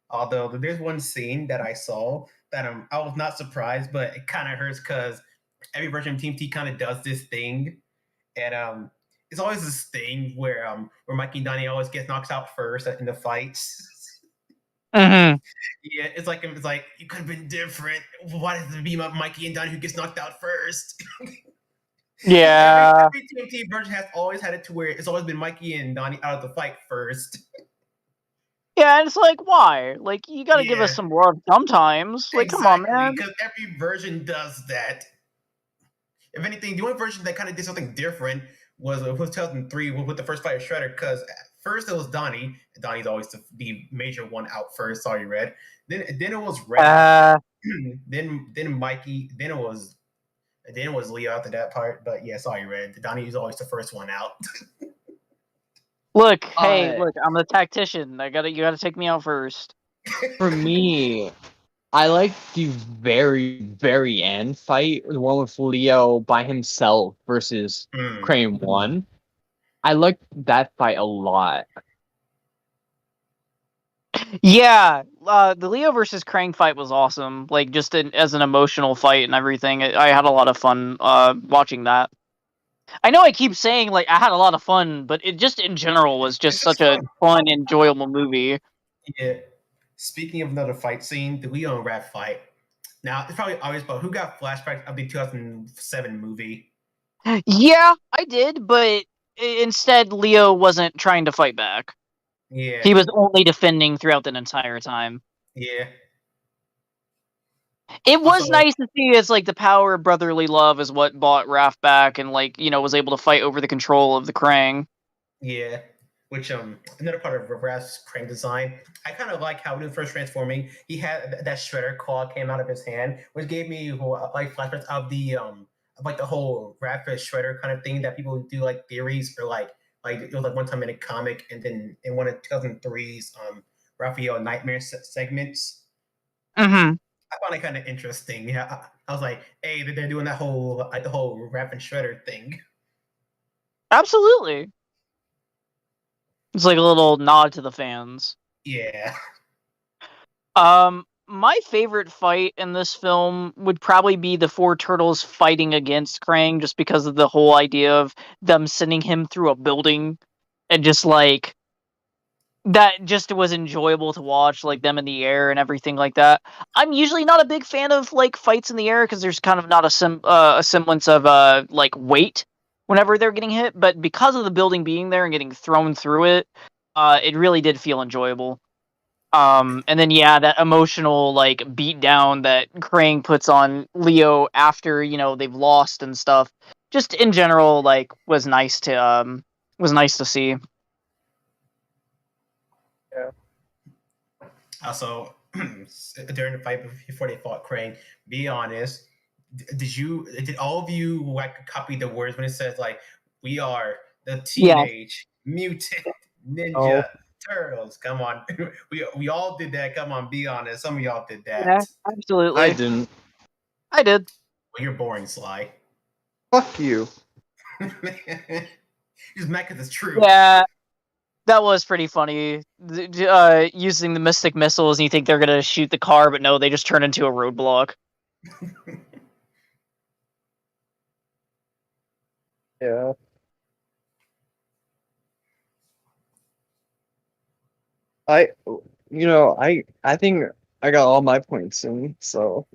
Although there's one scene that I saw that I was not surprised, but it kind of hurts because every version of Team T kind of does this thing, and it's always this thing where Mikey and Donnie always gets knocked out first in the fights. Mm-hmm. Yeah, it's like you could have been different. Why does it be Mikey and Donnie who gets knocked out first? Yeah. every TMT version has always had it to where it's always been Mikey and Donnie out of the fight first. Yeah, and it's like, why? Like, you gotta give us Yeah, some love sometimes. Like, come on, exactly. man. Because every version does that. If anything, the only version that kind of did something different was 2003 with the first fight of Shredder. Because first it was Donnie. Donnie's always the major one out first. Sorry, Red. Then it was Raph. then Mikey. Then it was Leo after that part. But yeah, sorry, Red. Donnie was always the first one out. Look, hey, Uh, look, I'm the tactician. You gotta take me out first. for me, I like the very end fight, the one with Leo by himself versus Crane 1. I liked that fight a lot. Yeah, the Leo versus Krang fight was awesome. Like, just as an emotional fight and everything. I had a lot of fun watching that. I know I keep saying, like, I had a lot of fun, but it just in general was just It's just such a fun. fun, enjoyable movie. Yeah. Speaking of another fight scene, the Leo and Raph fight. Now, it's probably obvious, but who got flashbacks of the 2007 movie? Yeah, I did, but instead Leo wasn't trying to fight back. Yeah, He was only defending throughout the entire time. yeah. It was Also, nice to see as like the power of brotherly love is what bought Raph back and like, was able to fight over the control of the Krang. yeah. Which another part of Raph's Krang design, I kind of like how when he was first transforming, he had that shredder claw came out of his hand, which gave me like flashbacks of like the whole Raph as shredder kind of thing that people do like theories or like it was like one time in a comic and then in one of 2003's Raphael Nightmare segments. Mm-hmm. I found it kind of interesting. Yeah, I was like, hey, they're doing that whole like the whole Raph and Shredder thing. Absolutely. It's like a little nod to the fans. Yeah. My favorite fight in this film would probably be the four turtles fighting against Krang just because of the whole idea of them sending him through a building and just like that just was enjoyable to watch, like them in the air and everything like that. I'm usually not a big fan of like fights in the air because there's kind of not a semblance of like weight whenever they're getting hit, but because of the building being there and getting thrown through it, it really did feel enjoyable. And then yeah, that emotional like beat down that Krang puts on Leo after, they've lost and stuff. Just in general, like was nice to see. Yeah. Also, during the fight before they fought Krang, be honest, did all of you like copy the words when it says like we are the Yeah. Teenage Mutant Oh, Ninja Turtles? Come on, we all did that. Come on, be honest. Some of y'all did Yeah, that. I absolutely. didn't. I did. Well, you're boring, Sly. Fuck you. Just mad because it's true. Yeah, that was pretty funny. Using the Mystic Missiles, and you think they're gonna shoot the car, but no, they just turn into a roadblock. Yeah. I I think I got all my points in, so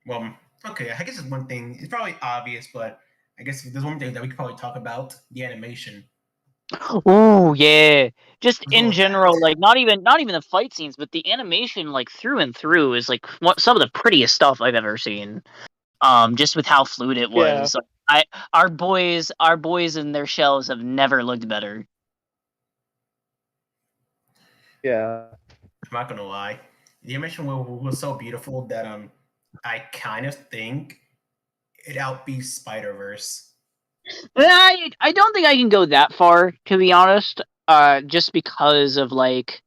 Well, okay, I guess it's one thing. It's probably obvious, but I guess there's one thing that we could probably talk about: the animation. Oh yeah, just We'll go in with that. general, like not even the fight scenes, but the animation, like through and through, is like some of the prettiest stuff I've ever seen. Just with how fluid it yeah, was. Like, our boys in their shells have never looked better. yeah. I'm not gonna lie, the animation was so beautiful that I kind of think it outbeats Spider Verse. I don't think I can go that far, to be honest. Just because of like,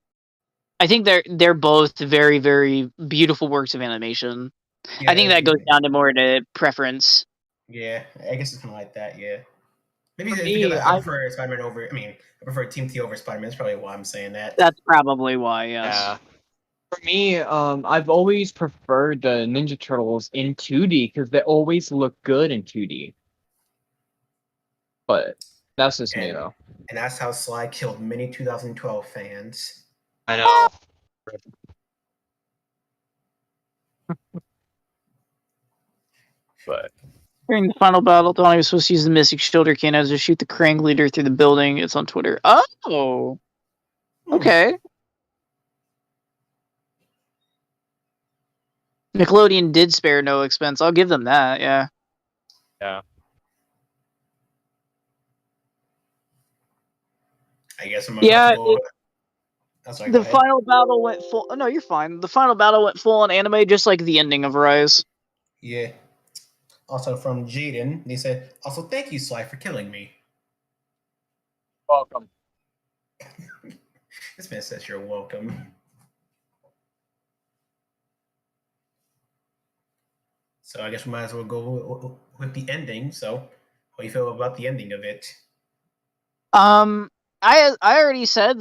I think they're both very very beautiful works of animation. Yeah, I think that goes down to more to preference. yeah, I guess it's kind of like that. Yeah, maybe For it's because me, I I prefer Spider Man over. I mean, I prefer Team T over Spider Man. That's probably why I'm saying that. That's probably why. Yes. yeah. For me, I've always preferred the Ninja Turtles in 2D because they always look good in 2D. But that's just me, And though. and that's how Sly killed many 2012 fans. I know. But During the final battle, Donnie was supposed to use the Mystic Shoulder Cannon to shoot the Krang leader through the building. It's on Twitter. Oh, okay. Nickelodeon did spare no expense. I'll give them that. Yeah. yeah, I guess I'm about to Yeah. go. I'm sorry. Go The ahead. final battle went full. Oh, no, you're fine. The final battle went full on anime, just like the ending of Rise. Yeah. Also from Jaden, they said, "Also, thank you, Sly, for killing me." welcome. This man says you're welcome. So I guess we might as well go with the ending. So, how do you feel about the ending of it? Um, I already said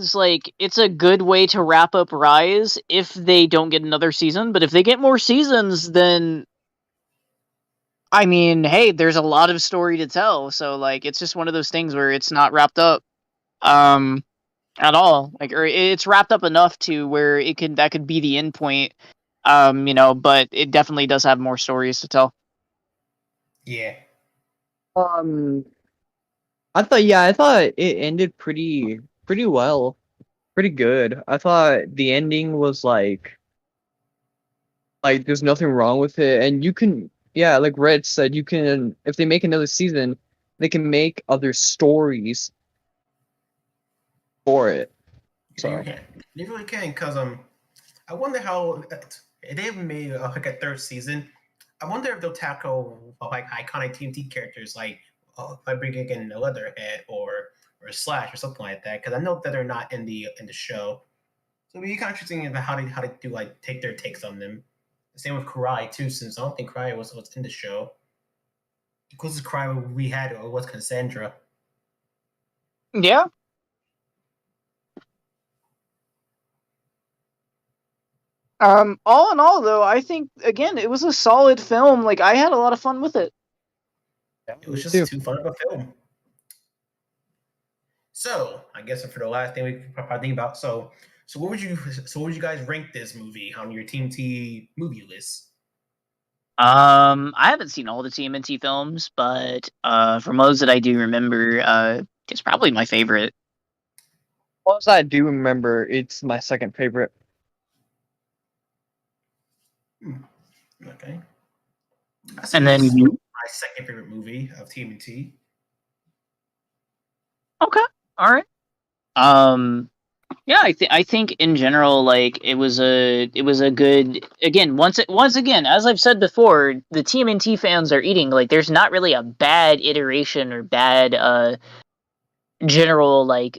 it's a good way to wrap up Rise if they don't get another season. But if they get more seasons, then I mean, hey, there's a lot of story to tell. So like, it's just one of those things where it's not wrapped up, um, at all. Like, or it's wrapped up enough to where that could be the end point. But it definitely does have more stories to tell. Yeah. Um, I thought it ended pretty well, pretty good. I thought the ending was like there's nothing wrong with it, and you can, yeah, like Red said, you can, if they make another season, they can make other stories for it. You So can. You really can, cause I wonder how if they haven't made like a third season. I wonder if they'll tackle like iconic TNT characters like bringing in a Leatherhead or Slash or something like that. Because I know that they're not in the show, so it'll be kind of interesting about how they do like take their takes on them. The same with Karai too, since I don't think Karai was in the show. The closest Karai we had was Cassandra. Yeah. All in all, though, I think again it was a solid film. Like, I had a lot of fun with it. yeah, It was me just too. too fun of a film. So I guess for the last thing we could probably think about. So what would you guys rank this movie on your Team T movie list? I haven't seen all the TMNT films, but from those that I do remember, it's probably my favorite. As I do remember, it's my second favorite. Okay. I say And this then is you, my second favorite movie of TMNT. okay, all right. Yeah, I think in general, like it was a good, again, once again, as I've said before, the TMNT fans are eating, like, there's not really a bad iteration or bad general, like,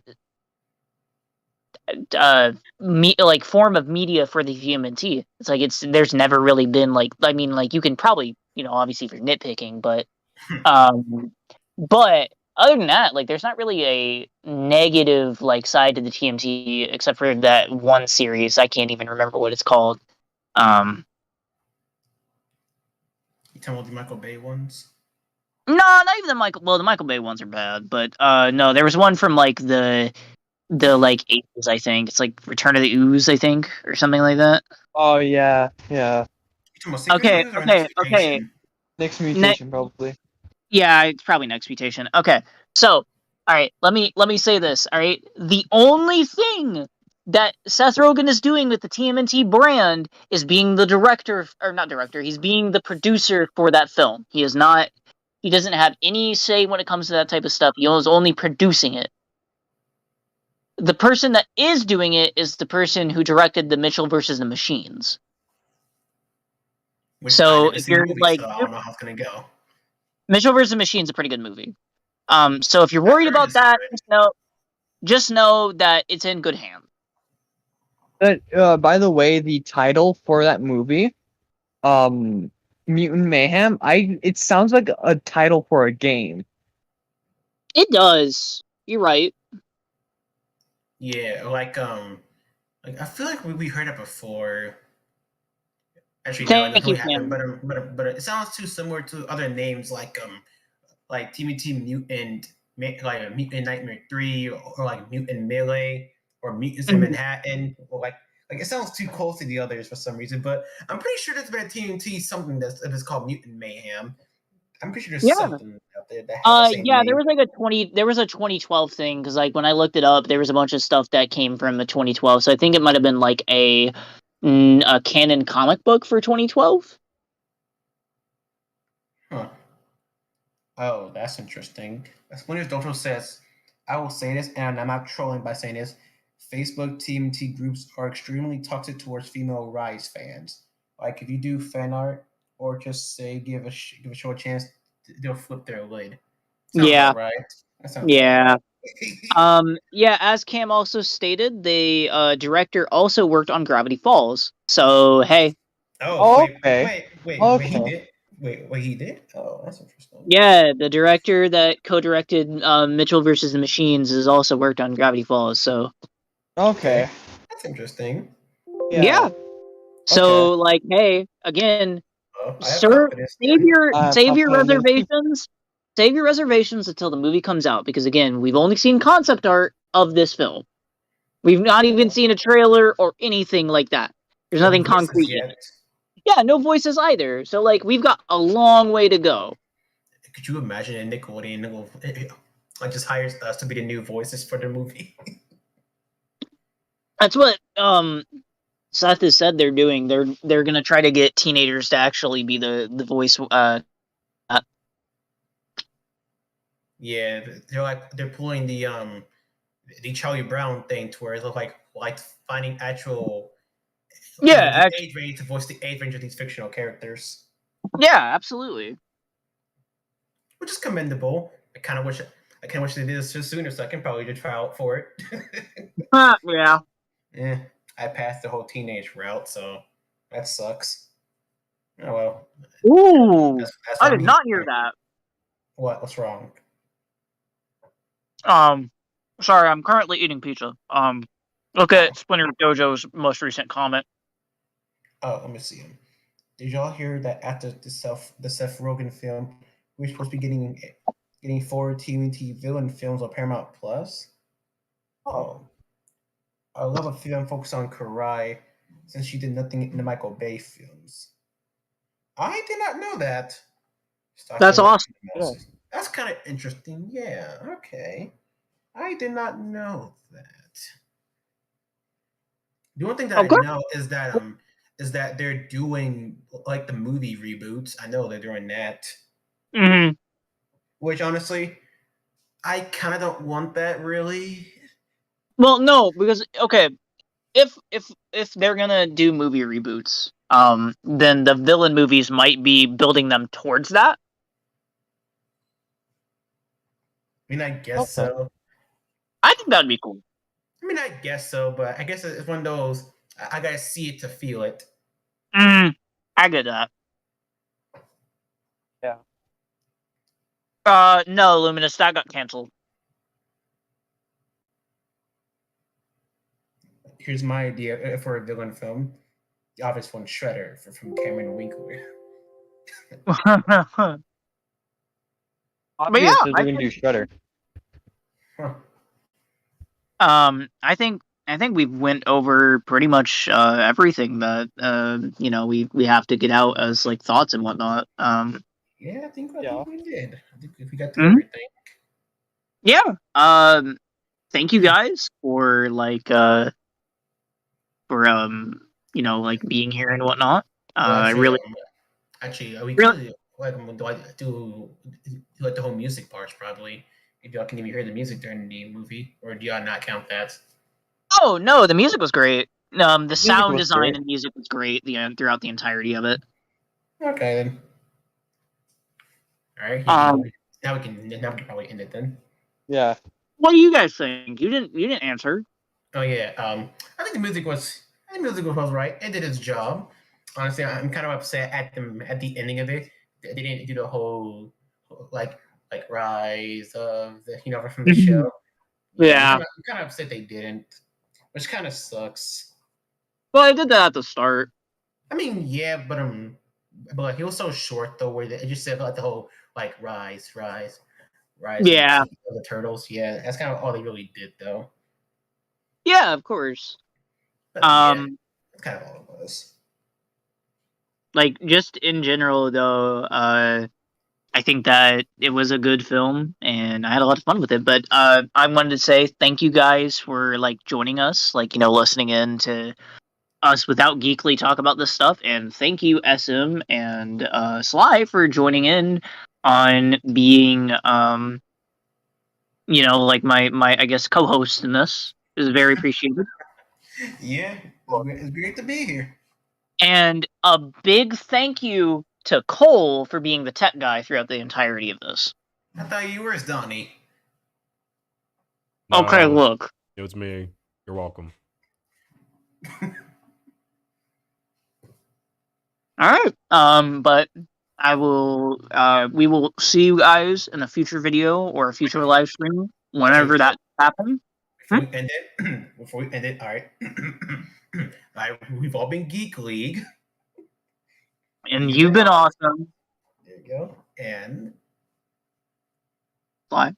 like, form of media for the TMNT. It's like, there's never really been, like, I mean, like, you can probably, obviously, if you're nitpicking, um but other than that, like, there's not really a negative, like, side to the TMT except for that one series. I can't even remember what it's called. Um, You talking about the Michael Bay ones? no, not even the Michael. Well, the Michael Bay ones are bad, but no, there was one from like the like A's, I think. It's like Return of the Ooze, I think, or something like that. Oh yeah, yeah. You talking about Secret Okay, Ooze or okay, Next okay. Mutation? Next mutation, probably. Yeah, it's probably Next Mutation. Okay, so all right, let me say this. All right, the only thing that Seth Rogen is doing with the TMNT brand is being the director, or not director. He's being the producer for that film. He is not. He doesn't have any say when it comes to that type of stuff. He is only producing it. The person that is doing it is the person who directed the Mitchell versus the Machines. Which I So never if seen the you're movie, like so I don't know how it's gonna go. Mitchell versus the Machines is a pretty good movie. So if you're I worried heard about it's that, good. just know that it's in good hands. But by the way, the title for that movie, Mutant Mayhem, it sounds like a title for a game. It does. You're right. Yeah, like I feel like we heard it before. Actually, no, it Thank doesn't you, really happen. Kim. But it sounds too similar to other names like TMT Mutant, like Mutant Nightmare 3, or like Mutant Melee, or Mutants in Mhm. Manhattan, or like it sounds too close to the others for some reason. But I'm pretty sure there's been a TMT something that's called Mutant Mayhem. I'm pretty sure there's Yeah. something out there that has the same Yeah, name. there was a 2012 thing, because like when I looked it up, there was a bunch of stuff that came from the 2012. So I think it might have been like a canon comic book for 2012. Huh. Oh, that's interesting. As Splinter's Dojo says, I will say this, and I'm not trolling by saying this. Facebook TMT groups are extremely toxic towards female Rise fans. Like if you do fan art or just say give a show a chance, they'll flip their lid. Sounds Yeah. about right. That sounds Yeah. about right. Yeah, as Cam also stated, the director also worked on Gravity Falls. So hey, Oh, Okay. wait, he Okay. did? Wait, he did? Oh, that's interesting. yeah, the director that co-directed Mitchell versus the Machines has also worked on Gravity Falls. So Okay. That's interesting. yeah. Yeah. Okay. So like, hey, again, I have confidence then. I have save your confidence. reservations. Save your reservations until the movie comes out, because again, we've only seen concept art of this film. We've not even seen a trailer or anything like that. There's No nothing voices concrete yet. yet. Yeah, no voices either. So like, we've got a long way to go. Could you imagine a Nickelodeon like just hires us to be the new voices for the movie? That's what Seth has said they're doing. They're gonna try to get teenagers to actually be the voice. Yeah, they're pulling the Charlie Brown thing to where it's like finding actual Yeah, the age range to voice the age range of these fictional characters, yeah, absolutely. which is commendable. I kind of wish they did this sooner, so I can probably just try out for it. Yeah. Eh, I passed the whole teenage route, so that sucks. Oh well, Ooh, that's I on did me. not hear that. What's wrong? Sorry, I'm currently eating pizza. Look Oh, at Splinter Dojo's most recent comment. let me see him. Did y'all hear that after the Seth Rogen film, we're supposed to be getting 4 TNT villain films on Paramount Plus? Oh, I love a film focused on Karai since she did nothing in the Michael Bay films. I did not know that. That's awesome. Yeah. That's kind of interesting. Yeah, okay. I did not know that. The one thing that I Okay. know is that they're doing like the movie reboots. I know they're doing that. hmm Which honestly, I kind of don't want that really. Well, no, because okay, if they're gonna do movie reboots, then the villain movies might be building them towards that. I mean, I guess Okay. so. I think that'd be cool. I mean, I guess so, but I guess it's one of those. I gotta see it to feel it. I get that. Yeah. No, Luminous, that got canceled. Here's my idea for a villain film: the obvious one, Shredder from Cameron Winkler. But yeah, Obvious that they're gonna do Shredder. Huh. I think we've went over pretty much everything that we have to get out as like thoughts and whatnot. Yeah, I think Yeah. we did. I think we got through Mhm. everything. Yeah. Thank you guys for like like being here and whatnot. Well, I actually, really we really could do like the whole music parts probably. If y'all can even hear the music during the movie, or do y'all not count that? Oh no, the music was great. The music sound was design great. and music was great throughout the entirety of it. Okay then. All right. Um, Now we can probably end it then. Yeah. what do you guys think? You didn't answer. Oh yeah. I think the music was right. It did its job. Honestly, I'm kind of upset at the ending of it. They didn't do the whole like rise of the from the show. Yeah, Yeah. I'm kind of upset they didn't, which kind of sucks. Well, I did that at the start. I mean, yeah, but he was so short though, where it just said like the whole like rise Yeah. of the turtles. Yeah, that's kind of all they really did though. Yeah, of course. But yeah, that's kind of all it was. Like just in general though, I think that it was a good film and I had a lot of fun with it. But I wanted to say thank you guys for like joining us, like listening in to us without Geekly talk about this stuff, and thank you SM and Sly for joining in on being like my I guess co-host in this. It was very appreciated. Yeah, it's great to be here. And a big thank you to Cole for being the tech guy throughout the entirety of this. I thought you were Donnie. Okay, No, look. it was me. You're welcome. All right. But I will we will see you guys in a future video or a future live stream whenever that happens. Before we end it, all right. All right, we've all been Geek League. And you've been awesome. There you go. And Bye.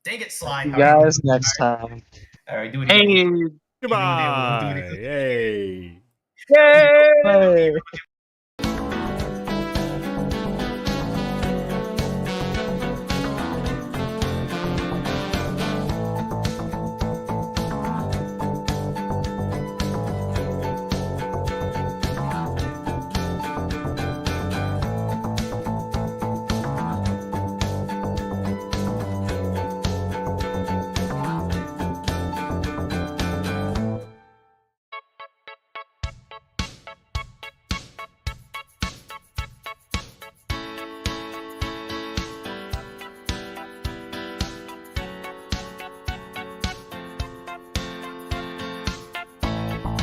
dang it, Sly. See you guys next time. All right, do it again. Hey. Goodbye. Hey. Yay. Hey.